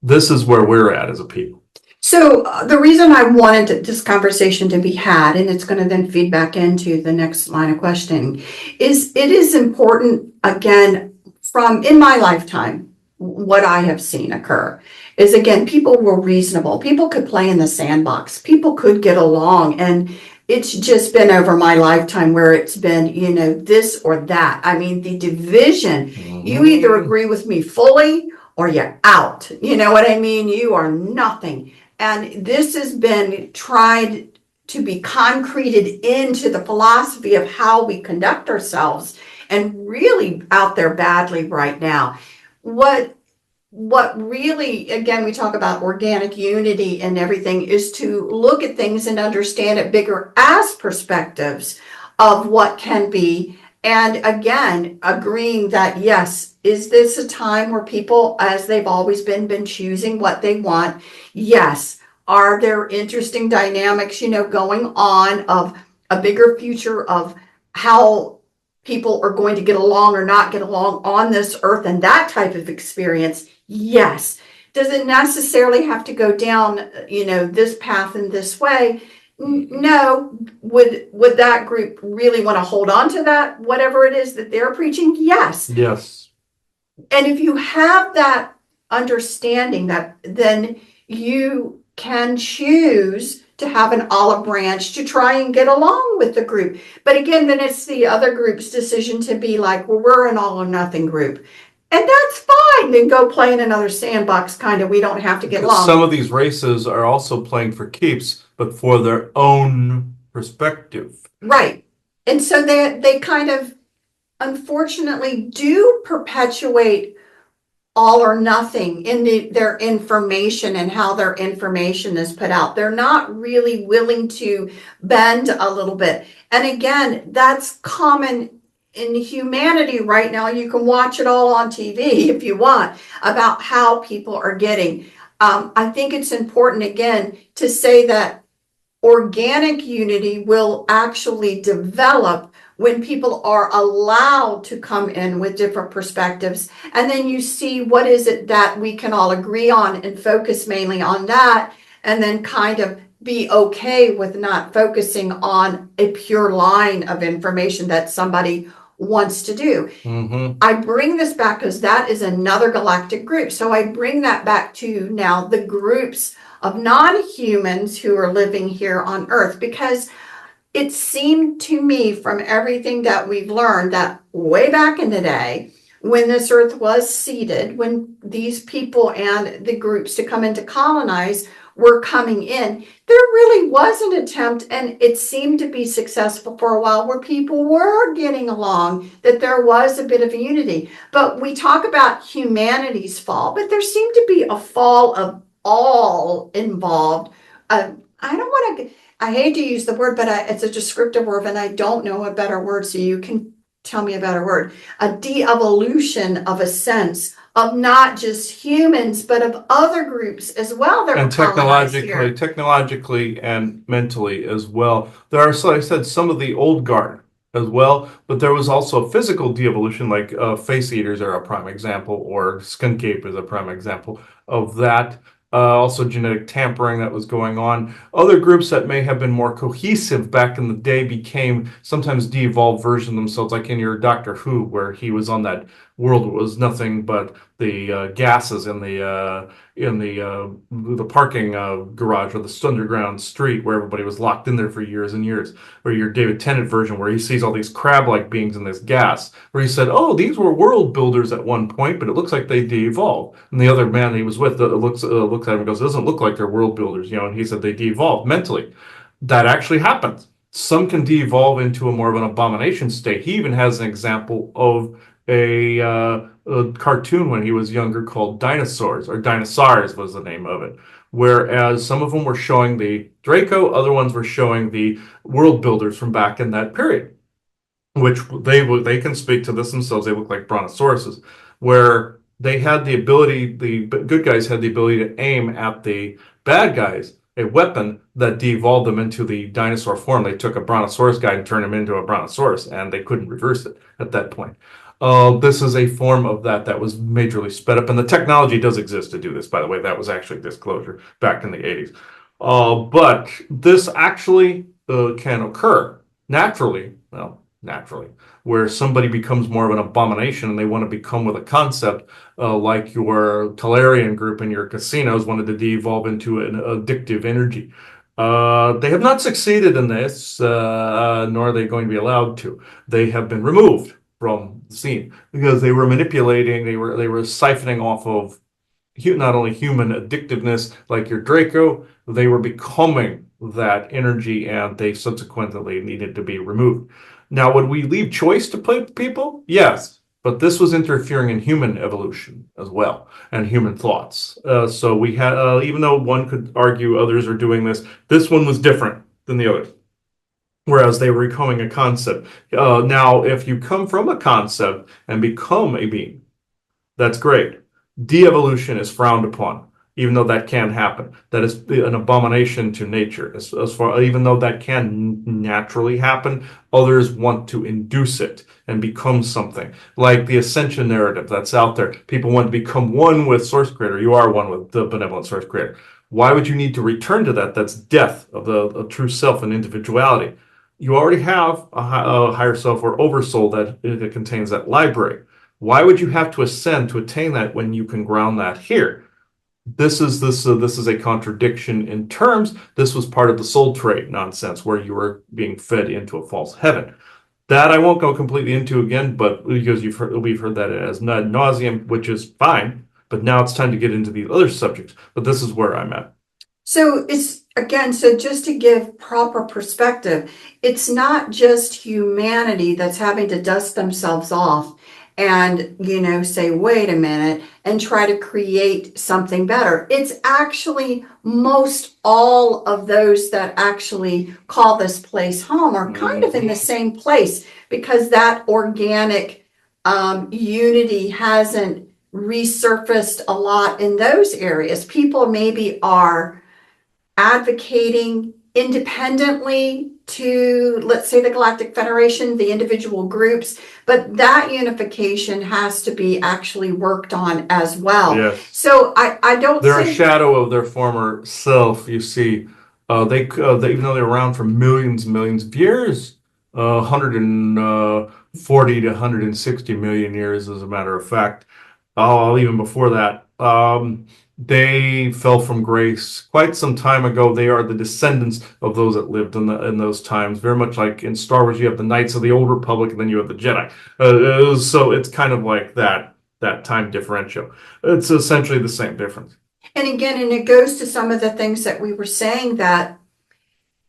Speaker 1: This is where we're at as a people.
Speaker 2: So the reason I wanted this conversation to be had, and it's going to then feed back into the next line of questioning, is it is important, again, from in my lifetime, what I have seen occur is, again, people were reasonable. People could play in the sandbox. People could get along. And it's just been over my lifetime where it's been, this or that. I mean, the division, you either agree with me fully or you're out. You know what I mean? You are nothing. And this has been tried to be concreted into the philosophy of how we conduct ourselves, and really out there badly right now. What really, again, we talk about organic unity and everything, is to look at things and understand it bigger as perspectives of what can be. And again, agreeing that, yes, is this a time where people, as they've always been choosing what they want? Yes. Are there interesting dynamics, going on of a bigger future of how people are going to get along or not get along on this earth, and that type of experience? Yes. Does it necessarily have to go down, this path in this way? No. Would that group really want to hold on to that, whatever it is that they're preaching? Yes.
Speaker 1: Yes.
Speaker 2: And if you have that understanding, that then you can choose to have an olive branch to try and get along with the group. But again, then it's the other group's decision to be like, well, we're an all or nothing group. And that's fine. Then go play in another sandbox, kind of. We don't have to get along.
Speaker 1: Some of these races are also playing for keeps, but for their own perspective.
Speaker 2: Right. And so they kind of, unfortunately, do perpetuate all or nothing in their information and how their information is put out. They're not really willing to bend a little bit. And again, that's common in humanity right now. You can watch it all on TV if you want, about how people are getting. I think it's important, again, to say that organic unity will actually develop when people are allowed to come in with different perspectives. And then you see what is it that we can all agree on and focus mainly on that, and then kind of be okay with not focusing on a pure line of information that somebody wants to do. I bring this back because that is another galactic group. So I bring that back to now the groups of non-humans who are living here on Earth, because it seemed to me from everything that we've learned that way back in the day, when this earth was seeded, when these people and the groups to come in to colonize were coming in, there really was an attempt, and it seemed to be successful for a while, where people were getting along, that there was a bit of unity. But we talk about humanity's fall, but there seemed to be a fall of all involved. I don't want to... I hate to use the word, but it's a descriptive word, and I don't know a better word, so you can tell me a better word. A de-evolution of a sense of not just humans, but of other groups as well.
Speaker 1: And technologically and mentally as well. There are, so I said, some of the old guard as well, but there was also a physical de-evolution, like face eaters are a prime example, or skunk ape is a prime example of that. Also genetic tampering that was going on. Other groups that may have been more cohesive back in the day became sometimes de-evolved version themselves, like in your Doctor Who, where he was on that world was nothing but the gases in the parking garage or the underground street where everybody was locked in there for years and years. Or your David Tennant version where he sees all these crab-like beings in this gas, where he said, "Oh, these were world builders at one point, but it looks like they de-evolved." And the other man he was with looks at him and goes, "It doesn't look like they're world builders, you know." And he said they de-evolved mentally. That actually happens. Some can de-evolve into a more of an abomination state. He even has an example of a cartoon when he was younger called Dinosaurs, or Dinosaurs was the name of it. Whereas some of them were showing the Draco, other ones were showing the world builders from back in that period, which they can speak to this themselves. They look like brontosauruses, where they had the ability, the good guys had the ability to aim at the bad guys a weapon that devolved them into the dinosaur form. They took a brontosaurus guy and turned him into a brontosaurus, and they couldn't reverse it at that point. This is a form of that was majorly sped up, and the technology does exist to do this, by the way. That was actually disclosure back in the 80s. But this actually can occur naturally, well, naturally, where somebody becomes more of an abomination and they want to become with a concept like your Talarian group in your casinos wanted to de-evolve into an addictive energy. They have not succeeded in this, nor are they going to be allowed to. They have been removed from the scene because they were manipulating, they were siphoning off of not only human addictiveness like your Draco, they were becoming that energy and they subsequently needed to be removed. Now, would we leave choice to people? Yes, but this was interfering in human evolution as well and human thoughts. So we had, even though one could argue others are doing this, this one was different than the others. Whereas they were becoming a concept. Now, if you come from a concept and become a being, that's great. De-evolution is frowned upon, even though that can happen. That is an abomination to nature. As far, even though that can naturally happen, others want to induce it and become something. Like the ascension narrative that's out there. People want to become one with Source Creator. You are one with the benevolent Source Creator. Why would you need to return to that? That's death of the true self and individuality. You already have a higher self or oversoul that contains that library. Why would you have to ascend to attain that when you can ground that here? This is a contradiction in terms. This was part of the soul trade nonsense where you were being fed into a false heaven. That I won't go completely into again, but because we've heard that as ad nauseum, which is fine. But now it's time to get into the other subjects. But this is where I'm at.
Speaker 2: So it's again, so just to give proper perspective, it's not just humanity that's having to dust themselves off and, say, wait a minute, and try to create something better. It's actually most all of those that actually call this place home are kind of in the same place because that organic unity hasn't resurfaced a lot in those areas. People maybe are advocating independently to, let's say, the Galactic Federation, the individual groups, but that unification has to be actually worked on as well.
Speaker 1: Yes.
Speaker 2: So I don't
Speaker 1: They're a
Speaker 2: think
Speaker 1: shadow of their former self, you see. They even though they're around for millions and millions of years, 140 to 160 million years, as a matter of fact. Even before that, they fell from grace quite some time ago. They are the descendants of those that lived in those times. Very much like in Star Wars, you have the Knights of the Old Republic, and then you have the Jedi. So it's kind of like that time differential. It's essentially the same difference.
Speaker 2: and again, and it goes to some of the things that we were saying, that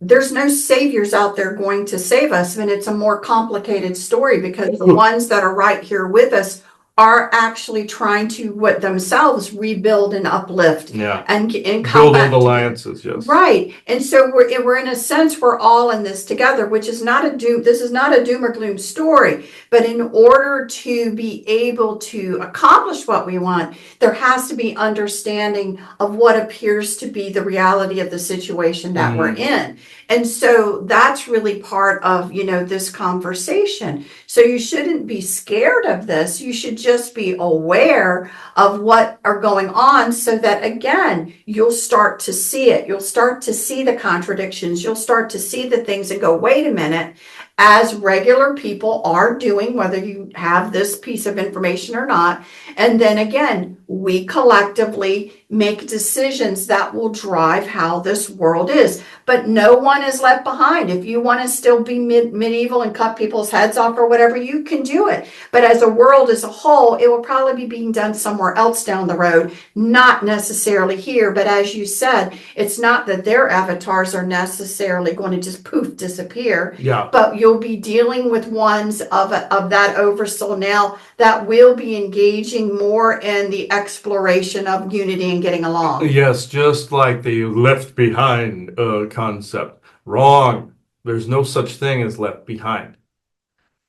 Speaker 2: there's no saviors out there going to save us, and it's a more complicated story because the ones that are right here with us are actually trying to themselves rebuild and uplift and come
Speaker 1: Build
Speaker 2: back
Speaker 1: old alliances, yes.
Speaker 2: Right. And so we're in a sense, we're all in this together, which is not this is not a doom or gloom story, but in order to be able to accomplish what we want, there has to be understanding of what appears to be the reality of the situation that we're in. And so that's really part of, this conversation. So you shouldn't be scared of this. You should just be aware of what are going on so that, again, you'll start to see it. You'll start to see the contradictions. You'll start to see the things and go, wait a minute. as regular people are doing, whether you have this piece of information or not. And then again, we collectively make decisions that will drive how this world is. But no one is left behind. If you want to still be medieval and cut people's heads off or whatever, you can do it. But as a world as a whole, it will probably be being done somewhere else down the road, not necessarily here. But as you said, it's not that their avatars are necessarily going to just poof disappear.
Speaker 1: Yeah.
Speaker 2: But you'll be dealing with ones of that oversoul now that will be engaging more in the exploration of unity and getting along.
Speaker 1: Yes, just like the left behind concept. Wrong. There's no such thing as left behind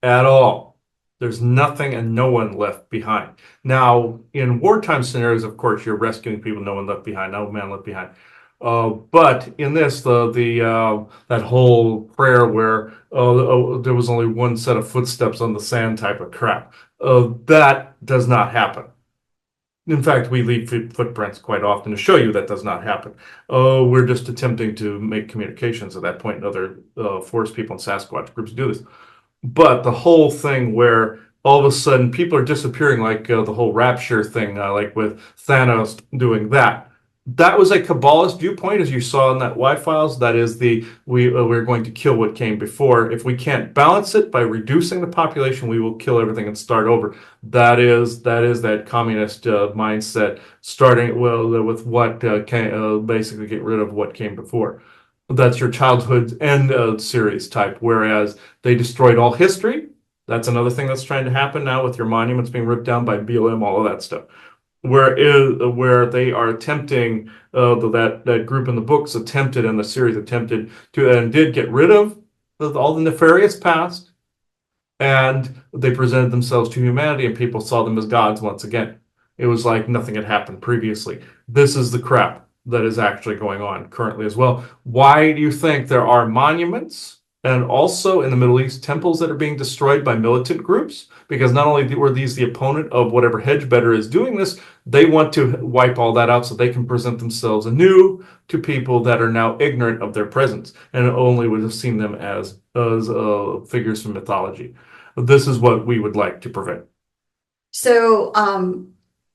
Speaker 1: at all. There's nothing and no one left behind. Now, in wartime scenarios, of course, you're rescuing people, no one left behind, no man left behind. But in this, that whole prayer where there was only one set of footsteps on the sand type of crap, that does not happen. In fact, we leave footprints quite often to show you that does not happen. We're just attempting to make communications at that point, and other forest people and Sasquatch groups do this. But the whole thing where all of a sudden people are disappearing, like the whole rapture thing, like with Thanos doing that. That was a Kabbalist viewpoint, as you saw in that Y files. That is we're going to kill what came before. If we can't balance it by reducing the population, we will kill everything and start over. That is that communist mindset, starting with what can basically get rid of what came before. That's your childhood end series type. Whereas they destroyed all history. That's another thing that's trying to happen now with your monuments being ripped down by BLM, all of that stuff. Where they are attempting that group in the books attempted and the series attempted to and did get rid of all the nefarious past, and they presented themselves to humanity and people saw them as gods once again. It was like nothing had happened previously. This is the crap that is actually going on currently as well. Why do you think there are monuments and also in the Middle East temples that are being destroyed by militant groups? Because not only were these the opponent of whatever hedge better is doing this, they want to wipe all that out so they can present themselves anew to people that are now ignorant of their presence and only would have seen them as figures from mythology. This is what we would like to prevent.
Speaker 2: So,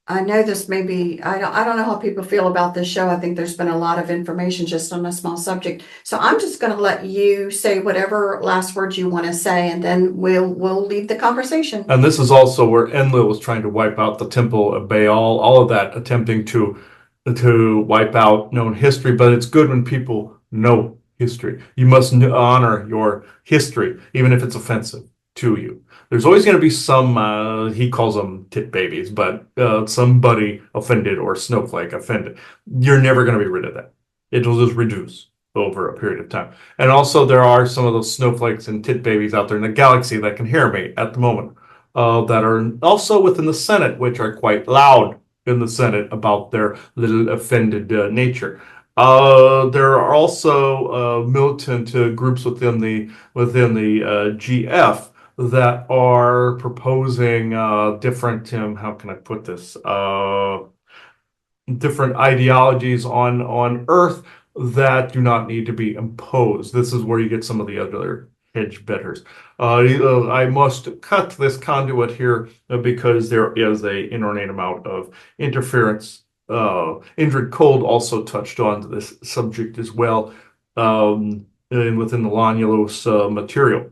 Speaker 2: I know this may be, I don't know how people feel about this show. I think there's been a lot of information just on a small subject. So I'm just going to let you say whatever last words you want to say, and then we'll leave the conversation.
Speaker 1: And this is also where Enlil was trying to wipe out the temple of Baal, all of that, attempting to wipe out known history. But it's good when people know history. You must honor your history, even if it's offensive to you. There's always going to be some, he calls them tit babies, but somebody offended or snowflake offended. You're never going to be rid of that. It will just reduce over a period of time. And also there are some of those snowflakes and tit babies out there in the galaxy that can hear me at the moment, that are also within the Senate, which are quite loud in the Senate about their little offended nature. There are also militant groups within the GF that are proposing different, how can I put this, different ideologies on Earth that do not need to be imposed. This is where you get some of the other hedge betters. I must cut this conduit here because there is a inordinate amount of interference. Indrid Cold also touched on this subject as well, and within the Lonulus material.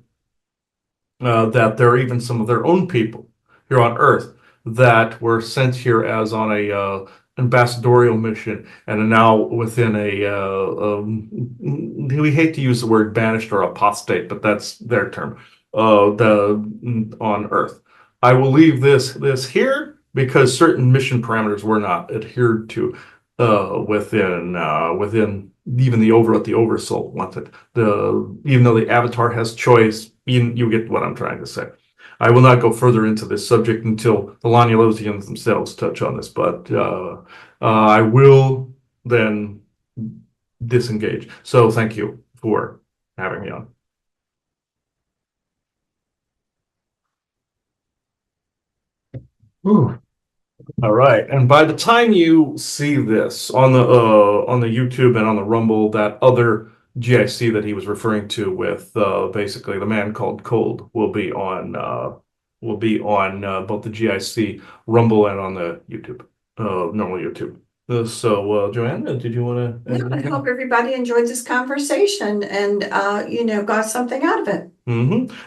Speaker 1: That there are even some of their own people here on Earth that were sent here as on a ambassadorial mission and are now within we hate to use the word banished or apostate, but that's their term, on Earth. I will leave this here because certain mission parameters were not adhered to within even the oversoul wanted. Even though the avatar has choice, you get what I'm trying to say. I will not go further into this subject until the Lonulosians themselves touch on this, but I will then disengage. So thank you for having me on. Ooh. All right, and by the time you see this on the YouTube and on the Rumble, that other GIC that he was referring to with basically the man called Cold will be on both the GIC Rumble and on the YouTube, normal YouTube. Joanne, did you want to add
Speaker 2: No, I
Speaker 1: anything?
Speaker 2: hope everybody enjoyed this conversation and, got something out of it.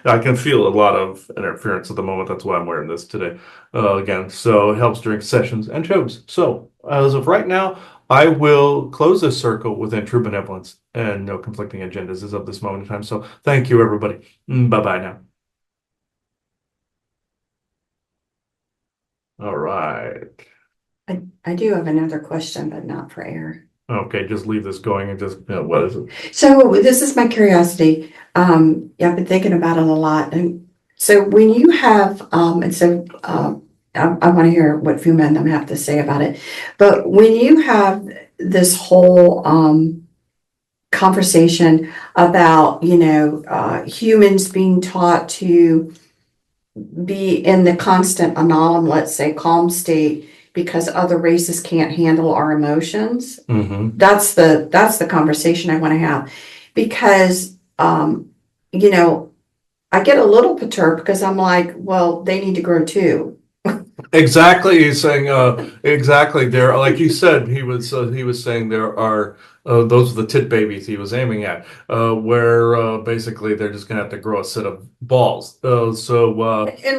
Speaker 1: I can feel a lot of interference at the moment. That's why I'm wearing this today. Again, so it helps during sessions and shows. So as of right now, I will close this circle within true benevolence and no conflicting agendas as of this moment in time. So thank you, everybody. Bye bye now. All right.
Speaker 2: I do have another question, but not for air.
Speaker 1: Okay, just leave this going and just, what is it?
Speaker 2: So this is my curiosity. I've been thinking about it a lot. And so when you have, I want to hear what few men have to say about it. But when you have this whole conversation about, humans being taught to be in the constant anomaly, let's say calm state, because other races can't handle our emotions.
Speaker 1: Mm-hmm.
Speaker 2: That's the conversation I want to have, because I get a little perturbed because I'm like, well, they need to grow too.
Speaker 1: Exactly, he's saying exactly there. Like you said, he was saying there are those are the tit babies he was aiming at, where basically they're just gonna have to grow a set of balls.
Speaker 2: And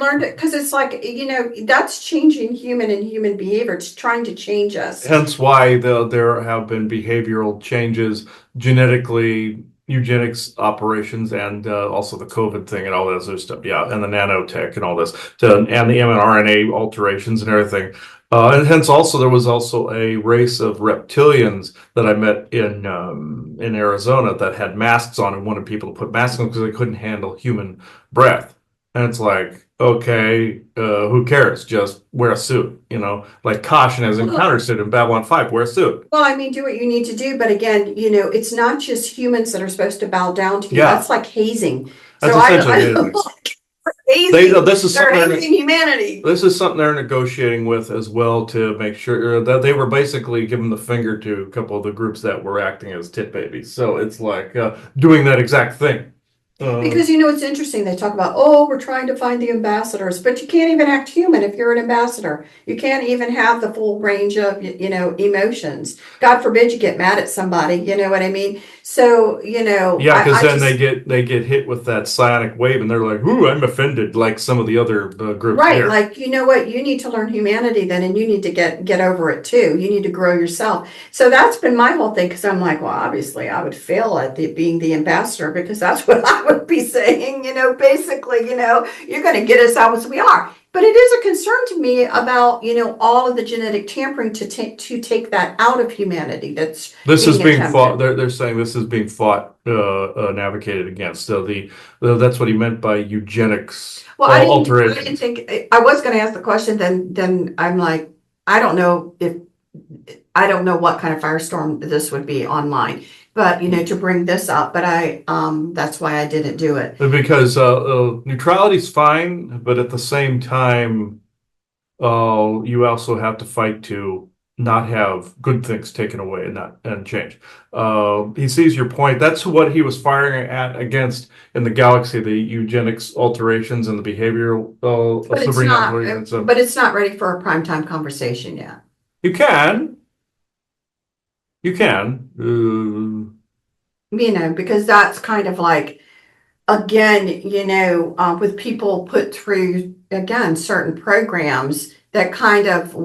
Speaker 2: learn it, because it's like, that's changing human behavior. It's trying to change us.
Speaker 1: Hence why there have been behavioral changes, genetically eugenics operations, and also the COVID thing and all that other stuff. Yeah, and the nanotech and all this, and the mRNA alterations and everything. And hence also there was also a race of reptilians that I met in Arizona that had masks on and wanted people to put masks on because they couldn't handle human breath. And it's like, okay, who cares? Just wear a suit, like Caution has encountered suit in Babylon 5, wear a suit.
Speaker 2: Well, I mean, do what you need to do, but again, it's not just humans that are supposed to bow down to you.
Speaker 1: Yeah.
Speaker 2: That's like hazing.
Speaker 1: That's
Speaker 2: So
Speaker 1: essentially
Speaker 2: I
Speaker 1: hazing. This is
Speaker 2: they're
Speaker 1: something
Speaker 2: hazing humanity.
Speaker 1: this is something they're negotiating with as well to make sure that they were basically giving the finger to a couple of the groups that were acting as tit babies. So it's like doing that exact thing.
Speaker 2: Because it's interesting. They talk about, oh, we're trying to find the ambassadors, but you can't even act human if you're an ambassador. You can't even have the full range of, emotions. God forbid you get mad at somebody. You know what I mean? So,
Speaker 1: yeah, because then they get hit with that psionic wave, and they're like, "Ooh, I'm offended," like some of the other groups.
Speaker 2: Right,
Speaker 1: there.
Speaker 2: like, you know what? You need to learn humanity then, and you need to get over it too. You need to grow yourself. So that's been my whole thing, because I'm like, well, obviously I would fail at being the ambassador, because that's what I would be saying, basically, you're going to get us out as we are. But it is a concern to me about, all of the genetic tampering to take that out of humanity. This is being
Speaker 1: fought. They're saying this is being fought, advocated against. So that's what he meant by eugenics.
Speaker 2: Well, I didn't think I was going to ask the question. Then I'm like, I don't know what kind of firestorm this would be online. But to bring this up, but that's why I didn't do it.
Speaker 1: Because neutrality is fine, but at the same time, you also have to fight to not have good things taken away and change. He sees your point. That's what he was firing at against in the galaxy, the eugenics alterations and the behavioral
Speaker 2: but it's not ready for a primetime conversation yet.
Speaker 1: You can.
Speaker 2: Because that's kind of like, again, with people put through, again, certain programs that kind of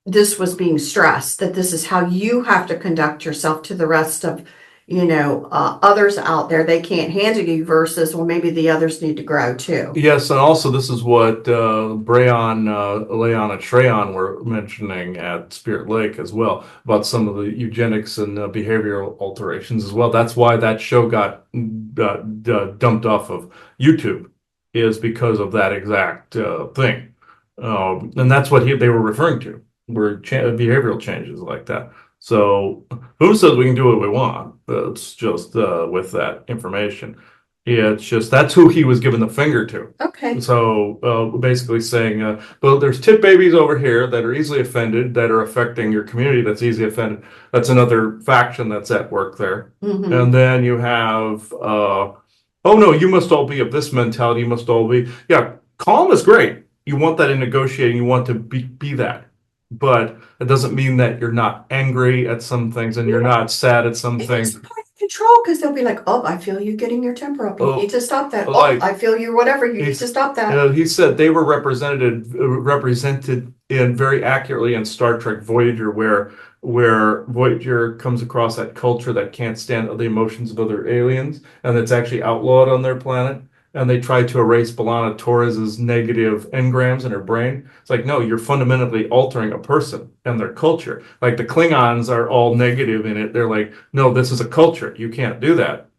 Speaker 2: this was being stressed, that this is how you have to conduct yourself to the rest of, others out there. They can't handle you versus, well, maybe the others need to grow too.
Speaker 1: Yes, and also this is what Leon and Treyon were mentioning at Spirit Lake as well, about some of the eugenics and behavioral alterations as well. That's why that show got dumped off of YouTube, is because of that exact thing. And that's what they were referring to, were behavioral changes like that. So who says we can do what we want? It's just with that information. Yeah, it's just that's who he was giving the finger to.
Speaker 2: Okay.
Speaker 1: So basically saying, well, there's tit babies over here that are easily offended, that are affecting your community that's easily offended. That's another faction that's at work there.
Speaker 2: Mm-hmm.
Speaker 1: And then you have, oh no, you must all be of this mentality. You must all be, yeah, calm is great. You want that in negotiating. You want to be that. But it doesn't mean that you're not angry at some things and you're not sad at some
Speaker 2: And it's
Speaker 1: things.
Speaker 2: part of control because they'll be like, oh, I feel you getting your temper up. You need
Speaker 1: Oh,
Speaker 2: to stop that. Oh,
Speaker 1: like
Speaker 2: I feel you, whatever. You need
Speaker 1: he's,
Speaker 2: to stop that.
Speaker 1: he said they were represented in very accurately in Star Trek Voyager, where Voyager comes across that culture that can't stand the emotions of other aliens, and it's actually outlawed on their planet. And they tried to erase B'Elanna Torres's negative engrams in her brain. It's like, no, you're fundamentally altering a person and their culture. Like the Klingons are all negative in it. They're like, no, this is a culture. You can't do that.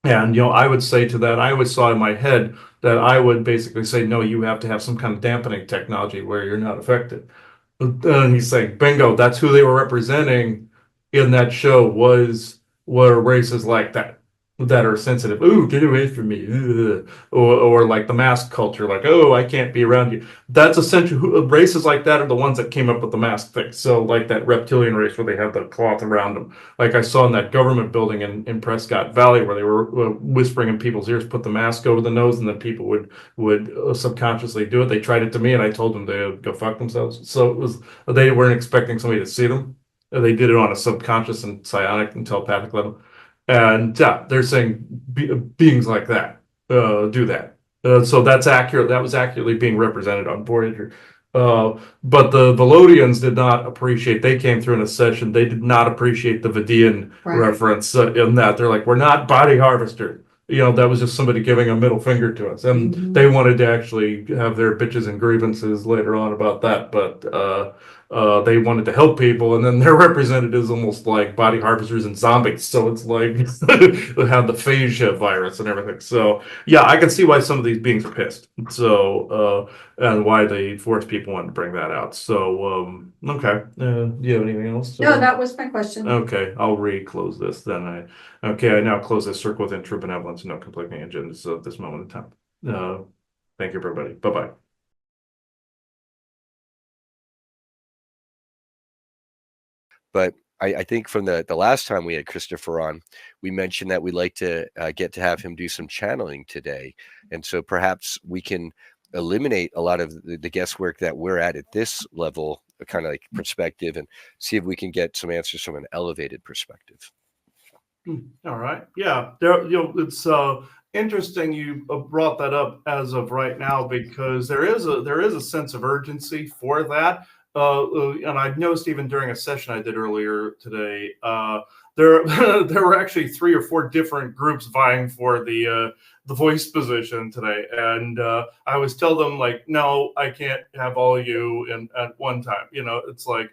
Speaker 1: And, I would say to that, I always saw in my head that I would basically say, no, you have to have some kind of dampening technology where you're not affected. And he's saying, bingo, that's who they were representing in that show were races like that are sensitive. Ooh, get away from me. Ugh. Or like the mask culture, like, oh, I can't be around you. That's essentially races like that are the ones that came up with the mask thing. So like that reptilian race where they have the cloth around them. Like I saw in that government building in Prescott Valley where they were whispering in people's ears, put the mask over the nose, and then people would subconsciously do it. They tried it to me, and I told them to go fuck themselves. So it was they weren't expecting somebody to see them. They did it on a subconscious and psionic and telepathic level. And yeah, they're saying beings like that do that. So that's accurate. That was accurately being represented on Voyager. But the Velodians did not appreciate. They came through in a session. They did not appreciate the Vidian
Speaker 2: Right.
Speaker 1: reference in that. They're like, we're not body harvesters. That was just somebody giving a middle finger to us, and they wanted to actually have their bitches and grievances later on about that. But they wanted to help people, and then they're represented as almost like body harvesters and zombies. So it's like they have the phasia virus and everything. So yeah, I can see why some of these beings are pissed. So and why the forest people wanted to bring that out. So okay, do you have anything else?
Speaker 2: No, that was my question.
Speaker 1: Okay, I'll re-close this then. I now close this circle within true benevolence and no conflicting agendas at this moment in time. Thank you, everybody. Bye-bye.
Speaker 3: But I think from the last time we had Christopher on, we mentioned that we'd like to get to have him do some channeling today. And so perhaps we can eliminate a lot of the guesswork that we're at this level, kind of like perspective, and see if we can get some answers from an elevated perspective.
Speaker 1: All right. Yeah. It's interesting you brought that up as of right now because there is a sense of urgency for that. And I've noticed even during a session I did earlier today, there there were actually 3 or 4 different groups vying for the voice position today, and I always tell them like, no, I can't have all you at one time. It's like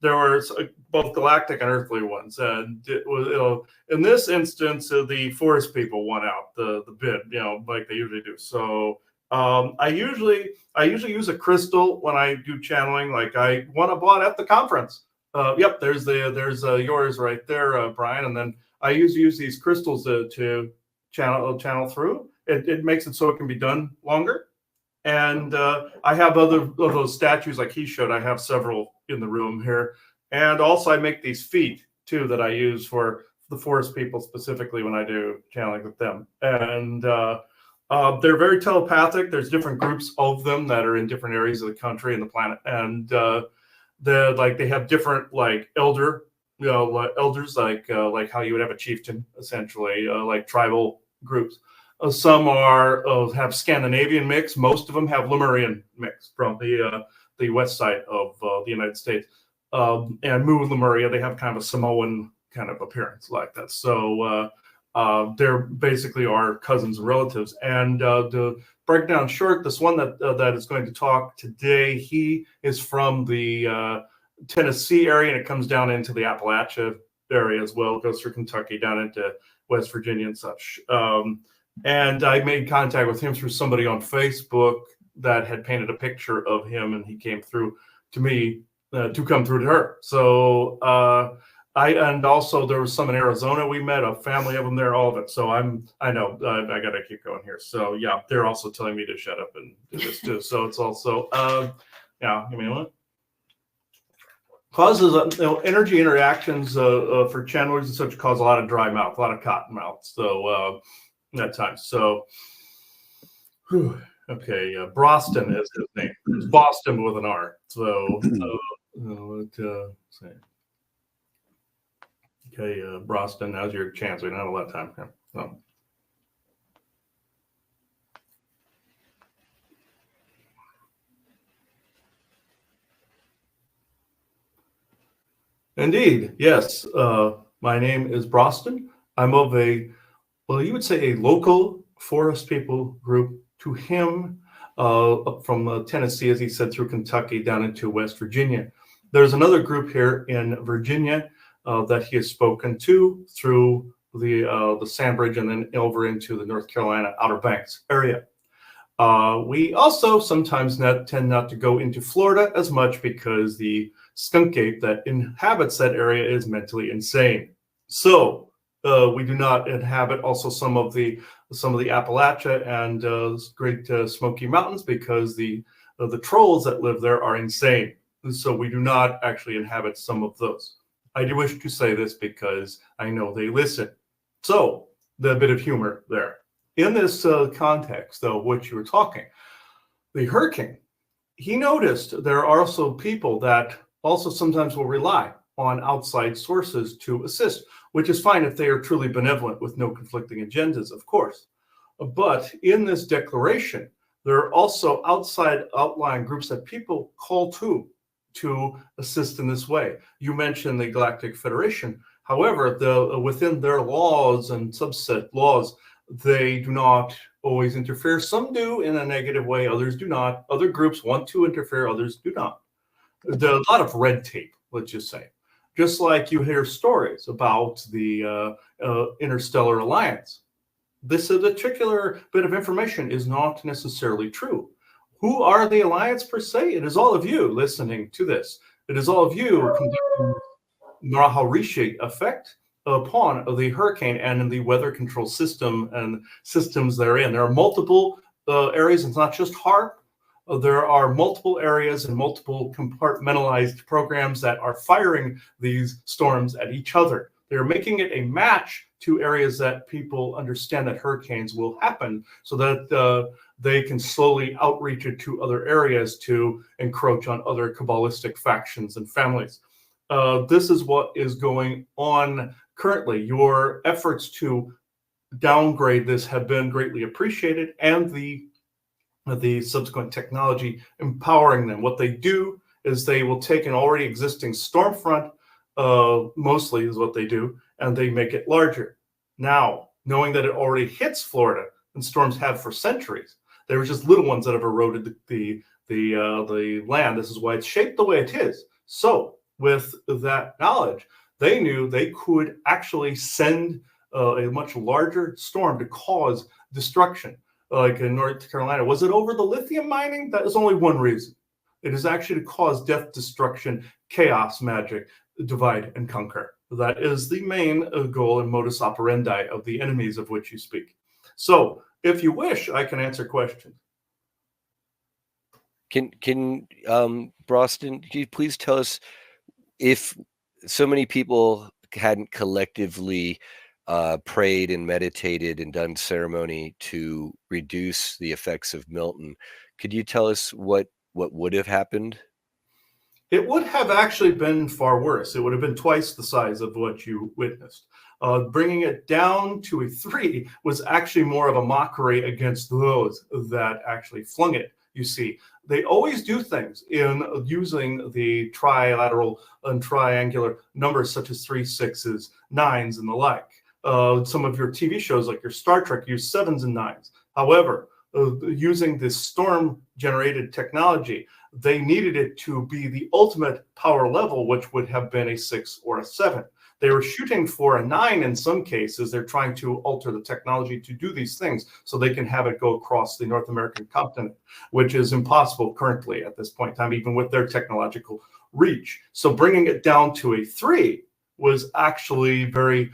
Speaker 1: there were both galactic and earthly ones, and it was in this instance the forest people won out the bid, like they usually do. So I usually use a crystal when I do channeling, like I one I bought at the conference. Yep, there's yours right there, Brian. And then I use these crystals to channel through. It makes it so it can be done longer. And I have other of those statues like he showed. I have several in the room here. And also I make these feet too that I use for the forest people specifically when I do channeling with them. And they're very telepathic. There's different groups of them that are in different areas of the country and the planet. And they have different like elders like how you would have a chieftain essentially, like tribal groups. Some have Scandinavian mix. Most of them have Lemurian mix from the west side of the United States. And Mu Lemuria, they have kind of a Samoan kind of appearance like that. So they're basically our cousins and relatives. And to break down short, this one that is going to talk today, he is from the Tennessee area, and it comes down into the Appalachia area as well. It goes through Kentucky down into West Virginia and such. And I made contact with him through somebody on Facebook that had painted a picture of him, and he came through to me to come through to her. So And also there was some in Arizona we met, a family of them there, all of it. So I know I got to keep going here. So yeah, they're also telling me to shut up and do this too. So it's also, yeah, give me a minute. Causes energy interactions for channelers and such cause a lot of dry mouth, a lot of cotton mouth. So at times. So, okay, Broston is his name. It's Boston with an R. So, let's see. Okay, Broston, now's your chance. We don't have a lot of time here. So. Indeed, yes. My name is Broston. I'm of well, you would say a local forest people group to him up from Tennessee, as he said, through Kentucky down into West Virginia. There's another group here in Virginia that he has spoken to through the Sand Bridge and then over into the North Carolina Outer Banks area. We also sometimes tend not to go into Florida as much because the skunk ape that inhabits that area is mentally insane. So we do not inhabit also some of the Appalachia and Great Smoky Mountains because the trolls that live there are insane. So we do not actually inhabit some of those. I do wish to say this because I know they listen. So the bit of humor there. In this context, though, which you were talking, the hurricane, he noticed there are also people that also sometimes will rely on outside sources to assist, which is fine if they are truly benevolent with no conflicting agendas, of course. But in this declaration, there are also outside outlying groups that people call to assist in this way. You mentioned the Galactic Federation. However, within their laws and subset laws, they do not always interfere. Some do in a negative way, others do not. Other groups want to interfere, others do not. There's a lot of red tape, let's just say. Just like you hear stories about the Interstellar Alliance. This particular bit of information is not necessarily true. Who are the Alliance per se? It is all of you listening to this. It is all of you conducting Maharishi effect upon the hurricane and the weather control system and systems therein. There are multiple areas. It's not just HAARP. There are multiple areas and multiple compartmentalized programs that are firing these storms at each other. They're making it a match to areas that people understand that hurricanes will happen so that they can slowly outreach it to other areas to encroach on other Kabbalistic factions and families. This is what is going on currently. Your efforts to downgrade this have been greatly appreciated, and the subsequent technology empowering them. What they do is they will take an already existing storm front, mostly is what they do, and they make it larger. Now, knowing that it already hits Florida, and storms have for centuries, they were just little ones that have eroded the land. This is why it's shaped the way it is. So, with that knowledge, they knew they could actually send a much larger storm to cause destruction. Like in North Carolina, was it over the lithium mining? That is only one reason. It is actually to cause death, destruction, chaos, magic, divide, and conquer. That is the main goal and modus operandi of the enemies of which you speak. So, if you wish, I can answer questions.
Speaker 3: Can Broston, can you please tell us, if so many people hadn't collectively prayed and meditated and done ceremony to reduce the effects of Milton, could you tell us what would have happened?
Speaker 1: It would have actually been far worse. It would have been twice the size of what you witnessed. Bringing it down to a 3 was actually more of a mockery against those that actually flung it. You see, they always do things in using the trilateral and triangular numbers such as 3, 6s, 9s, and the like. Some of your TV shows like your Star Trek use 7s and 9s. However, using this storm-generated technology, they needed it to be the ultimate power level, which would have been a 6 or a 7. They were shooting for a 9 in some cases. They're trying to alter the technology to do these things so they can have it go across the North American continent, which is impossible currently at this point in time, even with their technological reach. So bringing it down to a 3 was actually very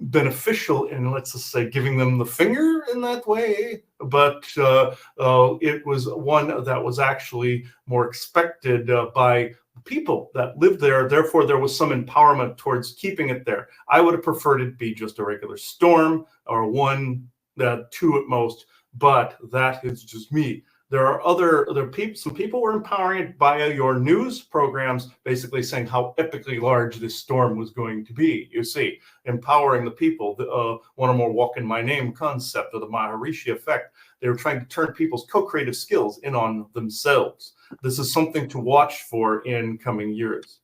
Speaker 1: beneficial in, let's just say, giving them the finger in that way. But it was one that was actually more expected by people that lived there. Therefore, there was some empowerment towards keeping it there. I would have preferred it be just a regular storm or one, two at most, but that is just me. There are other people, some people were empowering it via your news programs, basically saying how epically large this storm was going to be. You see, empowering the people, one or more walk in my name concept, or the Maharishi effect. They were trying to turn people's co-creative skills in on themselves. This is something to watch for in coming years.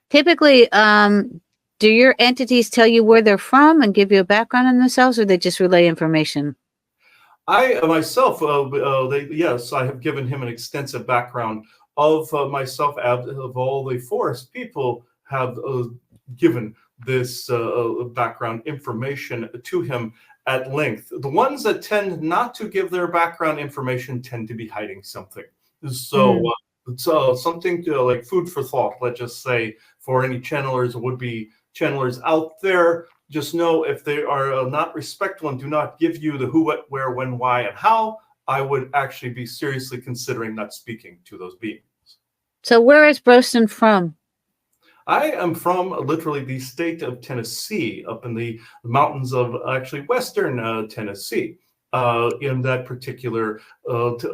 Speaker 4: Typically, do your entities tell you where they're from and give you a background on themselves, or they just relay information?
Speaker 1: I myself, yes, I have given him an extensive background of myself, of all the forest people have given this background information to him at length. The ones that tend not to give their background information tend to be hiding something. So it's something to, like, food for thought, let's just say, for any channelers or would-be channelers out there. Just know, if they are not respectful and do not give you the who, what, where, when, why, and how, I would actually be seriously considering not speaking to those beings.
Speaker 4: So where is Broston from?
Speaker 1: I am from literally the state of Tennessee, up in the mountains of actually western Tennessee, in that particular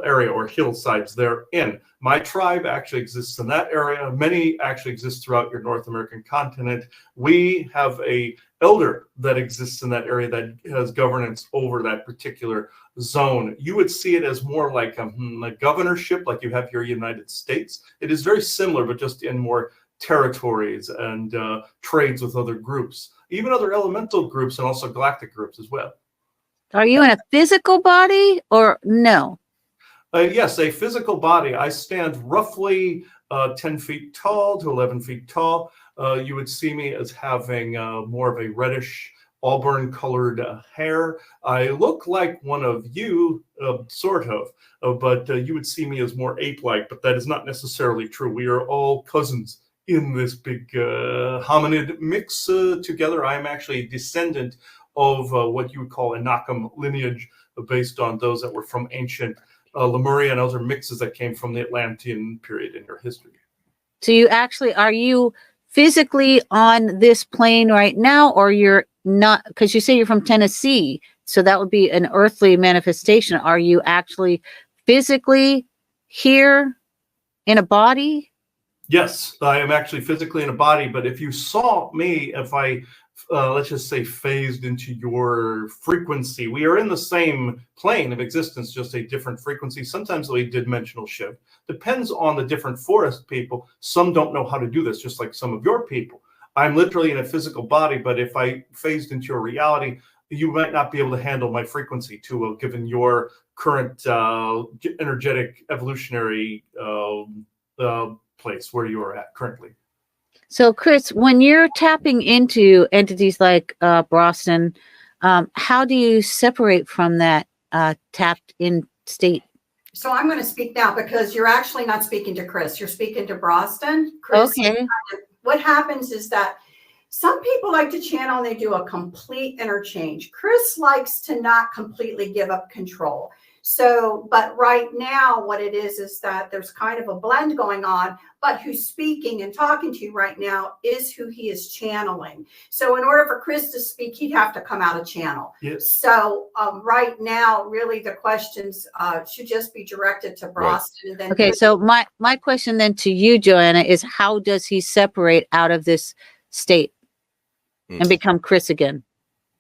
Speaker 1: area or hillsides therein. My tribe actually exists in that area. Many actually exist throughout your North American continent. We have a elder that exists in that area that has governance over that particular zone. You would see it as more like a governorship, like you have your United States. It is very similar, but just in more territories and trades with other groups, even other elemental groups, and also galactic groups as well.
Speaker 4: Are you in a physical body or no?
Speaker 1: Yes, a physical body. I stand roughly 10 feet tall to 11 feet tall. You would see me as having more of a reddish auburn colored hair. I look like one of you, sort of, but you would see me as more ape-like, but that is not necessarily true. We are all cousins in this big hominid mix together. I am actually a descendant of what you would call a Nakam lineage, based on those that were from ancient Lemuria, and those are mixes that came from the Atlantean period in your history.
Speaker 4: So are you physically on this plane right now, or you're not? Because you say you're from Tennessee, so that would be an earthly manifestation. Are you actually physically here in a body?
Speaker 1: Yes, I am actually physically in a body, but if you saw me, if I, let's just say, phased into your frequency, we are in the same plane of existence, just a different frequency. Sometimes we dimensional shift. Depends on the different forest people. Some don't know how to do this, just like some of your people. I'm literally in a physical body, but if I phased into your reality, you might not be able to handle my frequency too well, given your current energetic evolutionary place where you are at currently.
Speaker 4: So, Chris, when you're tapping into entities like Broston, how do you separate from that tapped in state?
Speaker 2: So I'm going to speak now, because you're actually not speaking to Chris. You're speaking to Broston. Chris,
Speaker 4: okay.
Speaker 2: What happens is that some people like to channel and they do a complete interchange. Chris likes to not completely give up control. So, but right now what it is that there's kind of a blend going on, but who's speaking and talking to you right now is who he is channeling. So in order for Chris to speak, he'd have to come out of channel. Yes. So right now, really the questions should just be directed to Broston. Right. And then
Speaker 4: okay, so my question then to you, Joanna, is how does he separate out of this state and become Chris again?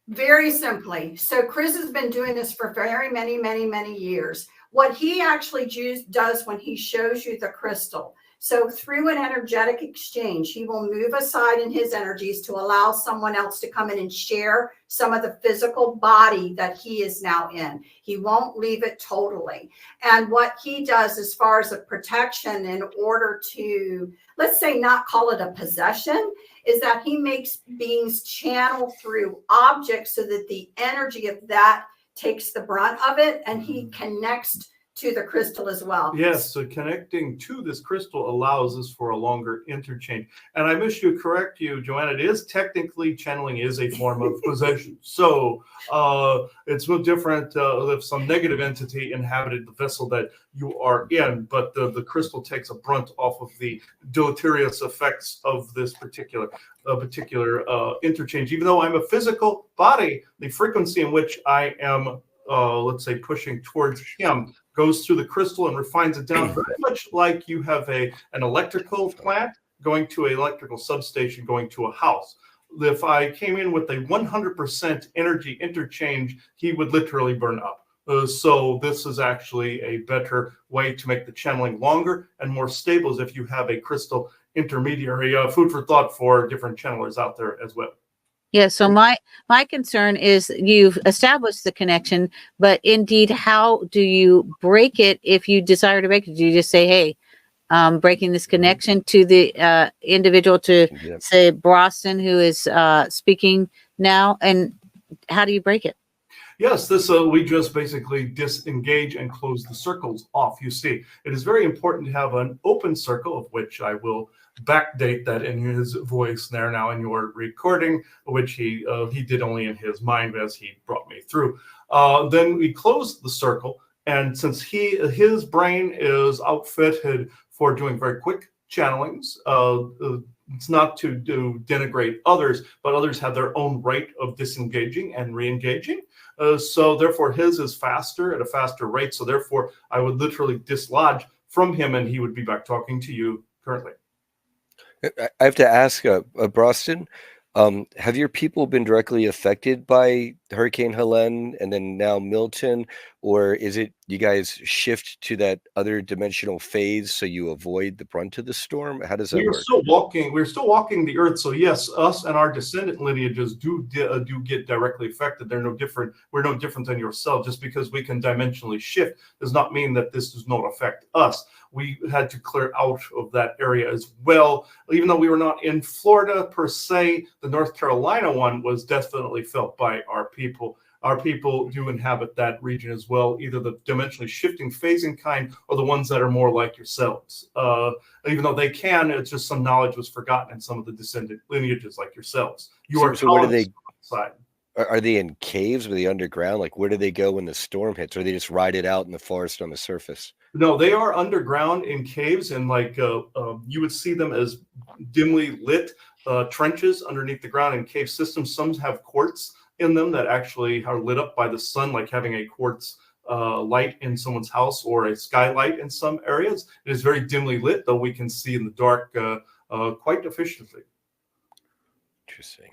Speaker 2: Very simply. So Chris has been doing this for very many years. What he actually does when he shows you the crystal, so through an energetic exchange, he will move aside in his energies to allow someone else to come in and share some of the physical body that he is now in. He won't leave it totally. And what he does as far as a protection, in order to, let's say, not call it a possession, is that he makes beings channel through objects so that the energy of that takes the brunt of it, and he connects to the crystal as well.
Speaker 1: Yes, so connecting to this crystal allows us for a longer interchange. And I wish to correct you, Joanna, it is technically channeling is a form of possession. So it's no different if some negative entity inhabited the vessel that you are in, but the crystal takes a brunt off of the deleterious effects of this particular interchange. Even though I'm a physical body, the frequency in which I am, let's say, pushing towards him goes through the crystal and refines it down, very much like you have an electrical plant going to an electrical substation going to a house. If I came in with a 100% energy interchange, he would literally burn up. So this is actually a better way to make the channeling longer and more stable, as if you have a crystal intermediary. Food for thought for different channelers out there as well.
Speaker 4: Yeah, so my concern is you've established the connection, but indeed, how do you break it if you desire to break it? Do you just say, hey, breaking this connection to the individual, to say Boston, who is speaking now, and how do you break it?
Speaker 1: Yes, this we just basically disengage and close the circles off. You see, it is very important to have an open circle, of which I will backdate that in his voice there now in your recording, which he did only in his mind as he brought me through. Then we close the circle, and since his brain is outfitted for doing very quick channelings, it's not to denigrate others, but others have their own right of disengaging and re-engaging. So therefore his is faster at a faster rate. So therefore I would literally dislodge from him and he would be back talking to you currently.
Speaker 3: I have to ask, Boston, have your people been directly affected by Hurricane Helene and then now Milton, or is it you guys shift to that other dimensional phase so you avoid the brunt of the storm? How does that work?
Speaker 1: We're still walking the earth. So yes, us and our descendant lineages do get directly affected. They're no different. We're no different than yourself. Just because we can dimensionally shift does not mean that this does not affect us. We had to clear out of that area as well. Even though we were not in Florida per se, the North Carolina one was definitely felt by our people. Our people do inhabit that region as well, either the dimensionally shifting phasing kind or the ones that are more like yourselves. Even though they can, it's just some knowledge was forgotten in some of the descendant lineages like yourselves.
Speaker 3: So where do they side? Are they in caves? Are they underground? Like, where do they go when the storm hits? Or they just ride it out in the forest on the surface?
Speaker 1: No, they are underground in caves, and like you would see them as dimly lit trenches underneath the ground in cave systems. Some have quartz in them that actually are lit up by the sun, like having a quartz light in someone's house or a skylight in some areas. It is very dimly lit, though we can see in the dark quite efficiently.
Speaker 3: Interesting.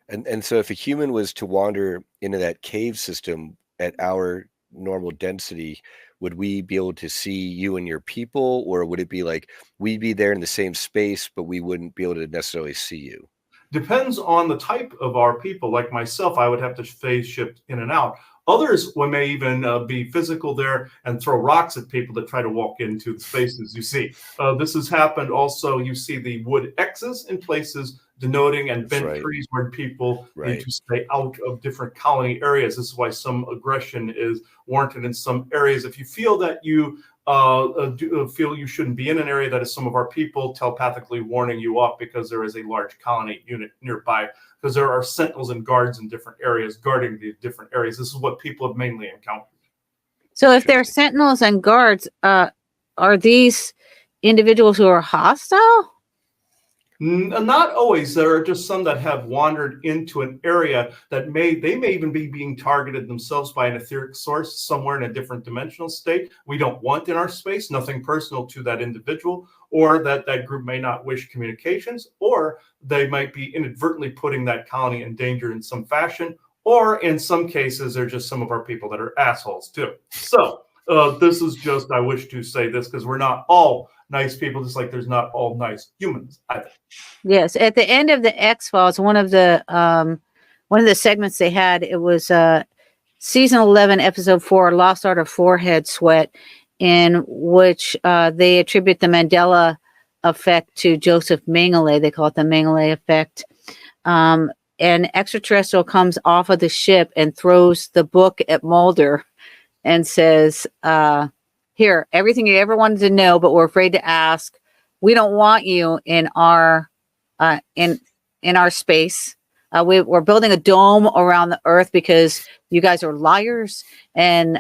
Speaker 3: And so if a human was to wander into that cave system at our normal density, would we be able to see you and your people, or would it be like we'd be there in the same space, but we wouldn't be able to necessarily see you?
Speaker 1: Depends on the type of our people. Like myself, I would have to phase shift in and out. Others may even be physical there and throw rocks at people that try to walk into the spaces you see. This has happened also. You see the wood X's in places denoting and bent trees where people need to stay out of different colony areas. This is why some aggression is warranted in some areas. If you feel that you feel you shouldn't be in an area, that is some of our people telepathically warning you off because there is a large colony unit nearby, because there are sentinels and guards in different areas guarding the different areas. This is what people have mainly encountered.
Speaker 4: So if there are sentinels and guards, are these individuals who are hostile?
Speaker 1: Not always. There are just some that have wandered into an area that may even be being targeted themselves by an etheric source somewhere in a different dimensional state we don't want in our space, nothing personal to that individual, or that group may not wish communications, or they might be inadvertently putting that colony in danger in some fashion, or in some cases, they're just some of our people that are assholes too. So this is just, I wish to say this because we're not all nice people, just like there's not all nice humans either.
Speaker 4: Yes, at the end of the X-Files, one of the segments they had, it was season 11, episode 4, Lost Art of Forehead Sweat, in which they attribute the Mandela effect to Joseph Mengele. They call it the Mengele effect. An extraterrestrial comes off of the ship and throws the book at Mulder and says, here, everything you ever wanted to know, but we're afraid to ask. We don't want you in our in our space. We're building a dome around the earth because you guys are liars and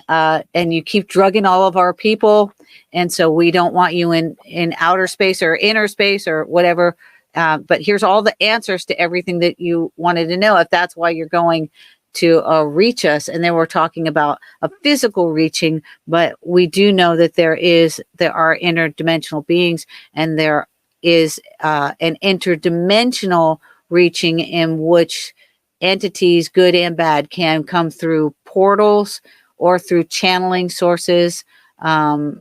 Speaker 4: you keep drugging all of our people, and so we don't want you in outer space or inner space or whatever. But here's all the answers to everything that you wanted to know. If that's why you're going to reach us, and then we're talking about a physical reaching, but we do know that there are interdimensional beings, and there is an interdimensional reaching in which entities, good and bad, can come through portals or through channeling sources. Much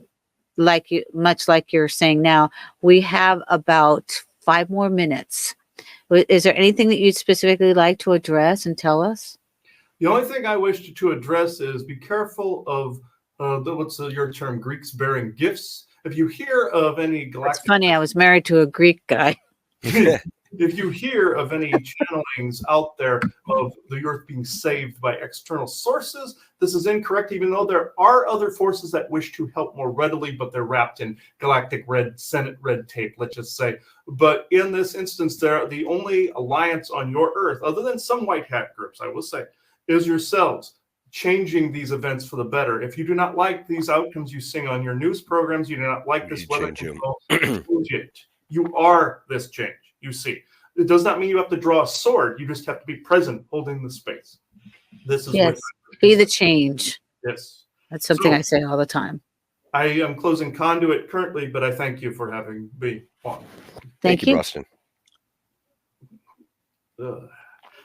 Speaker 4: like you're saying now, we have about 5 more minutes. Is there anything that you'd specifically like to address and tell us?
Speaker 1: The only thing I wish to address is be careful of what's your term, Greeks bearing gifts. If you hear of any galactic...
Speaker 4: It's funny, I was married to a Greek guy.
Speaker 1: If you hear of any channelings out there of the earth being saved by external sources, this is incorrect, even though there are other forces that wish to help more readily, but they're wrapped in galactic Senate red tape, let's just say. But in this instance, they're the only alliance on your earth, other than some white hat groups, I will say, is yourselves changing these events for the better. If you do not like these outcomes you sing on your news programs, you do not like this weather control, change it. You are this change. You see, it does not mean you have to draw a sword. You just have to be present, holding the space. This is
Speaker 4: yes, be the change.
Speaker 1: Yes,
Speaker 4: that's something I say all the time.
Speaker 1: I am closing Conduit currently, but I thank you for having me on.
Speaker 4: Thank you,
Speaker 3: Boston.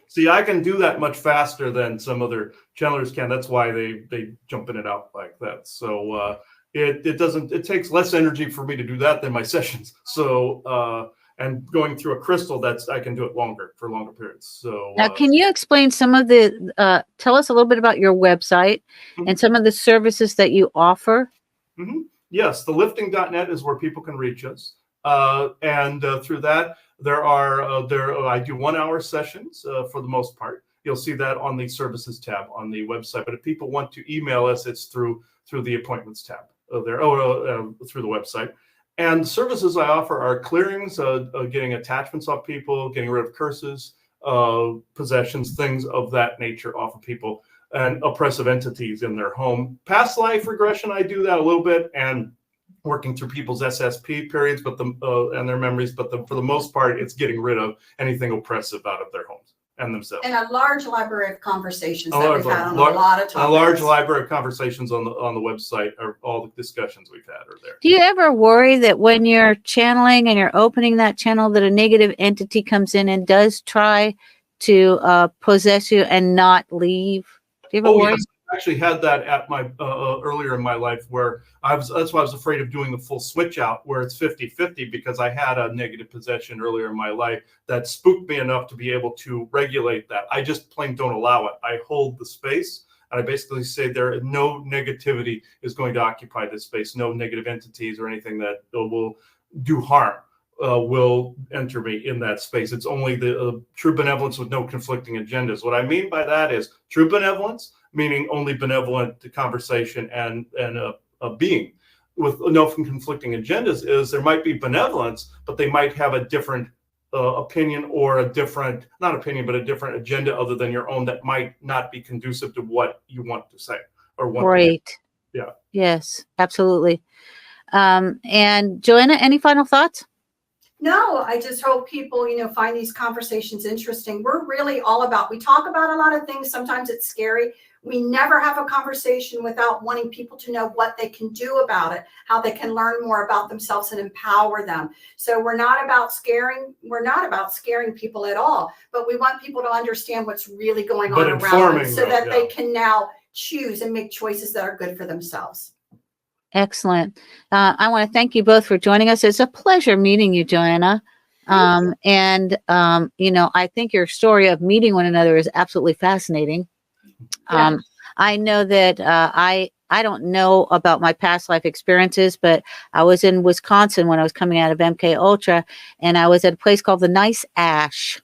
Speaker 1: See, I can do that much faster than some other channelers can. That's why they jump in and out like that. So it takes less energy for me to do that than my sessions. So and going through a crystal, I can do it for longer periods. So
Speaker 4: now, can you explain some of the? Tell us a little bit about your website and some of the services that you offer.
Speaker 1: Yes, thelifting.net is where people can reach us, and through that I do 1 hour sessions for the most part. You'll see that on the services tab on the website. But if people want to email us, it's through the appointments tab through the website. And the services I offer are clearings, getting attachments off people, getting rid of curses, possessions, things of that nature off of people, and oppressive entities in their home. Past life regression, I do that a little bit, and working through people's SSP periods, and their memories. But for the most part, it's getting rid of anything oppressive out of their homes and themselves.
Speaker 2: And a large library of conversations that we've had on a lot of topics.
Speaker 1: A large library of conversations on the website, or all the discussions we've had are there.
Speaker 4: Do you ever worry that when you're channeling and you're opening that channel, that a negative entity comes in and does try to possess you and not leave? Do you ever worry?
Speaker 1: Yes. I actually had that at my earlier in my life, where that's why I was afraid of doing the full switch out, where it's 50-50, because I had a negative possession earlier in my life that spooked me enough to be able to regulate that. I just plain don't allow it. I hold the space, and I basically say no negativity is going to occupy this space. No negative entities or anything that will do harm will enter me in that space. It's only the true benevolence with no conflicting agendas. What I mean by that is true benevolence, meaning only benevolent conversation and a being with no conflicting agendas. Is there might be benevolence, but they might have a different opinion, or a different agenda other than your own, that might not be conducive to what you want to say or want
Speaker 4: Great.
Speaker 1: to do. Yeah.
Speaker 4: Yes, absolutely. And Joanna, any final thoughts?
Speaker 2: No, I just hope people, find these conversations interesting. We're really all about, we talk about a lot of things. Sometimes it's scary. We never have a conversation without wanting people to know what they can do about it, how they can learn more about themselves and empower them. So we're not about scaring people at all, but we want people to understand what's really going on around them, so that they can now choose and make choices that are good for themselves.
Speaker 4: Excellent. I want to thank you both for joining us. It's a pleasure meeting you, Joanna. I think your story of meeting one another is absolutely fascinating. Yeah. I know that I don't know about my past life experiences, but I was in Wisconsin when I was coming out of MK Ultra, and I was at a place called the Nice Ash.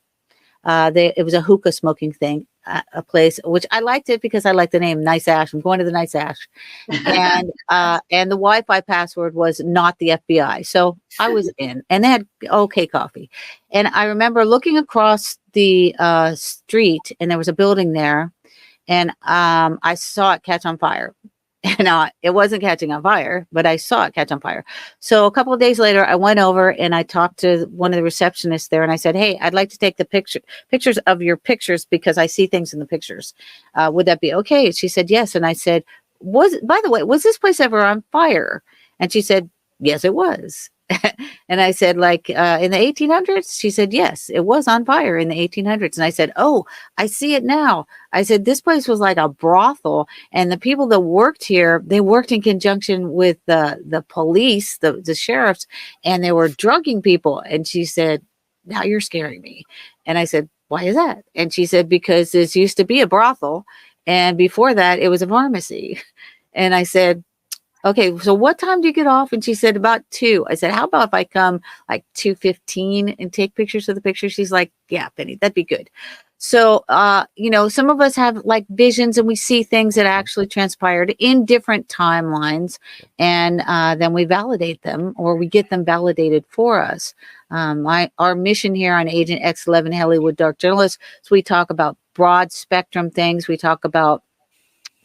Speaker 4: It was a hookah smoking thing. a place, which I liked it because I like the name Nice Ash. I'm going to the Nice Ash. And the Wi-Fi password was not the FBI. So I was in, and they had okay coffee. And I remember looking across the street, and there was a building there, and I saw it catch on fire. And it wasn't catching on fire, but I saw it catch on fire. So a couple of days later, I went over and I talked to one of the receptionists there, and I said, "Hey, I'd like to take the pictures of your pictures because I see things in the pictures. Would that be okay?" She said, "Yes." And I said, by the way, was this place ever on fire?" And she said, "Yes, it was." And I said, like in the 1800s? She said, "Yes, it was on fire in the 1800s. And I said, "Oh, I see it now." I said, "This place was like a brothel, and the people that worked here, they worked in conjunction with the police, the sheriffs, and they were drugging people." And she said, "Now you're scaring me." And I said, "Why is that?" And she said, "Because this used to be a brothel, and before that, it was a pharmacy." And I said, "Okay, so what time do you get off?" And she said, "About 2." I said, "How about if I come like 2:15 and take pictures of the pictures?" She's like, "Yeah, Penny, that'd be good." So, some of us have like visions, and we see things that actually transpired in different timelines, and then we validate them, or we get them validated for us. Our mission here on Agent X11 Hollywood Dark Journalist is we talk about broad spectrum things. We talk about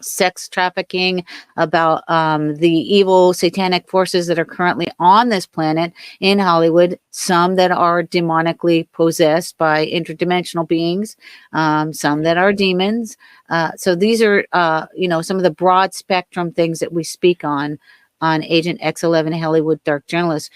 Speaker 4: sex trafficking, about the evil satanic forces that are currently on this planet in Hollywood, some that are demonically possessed by interdimensional beings, some that are demons. So these are, some of the broad spectrum things that we speak on Agent X11 Hollywood Dark Journalist.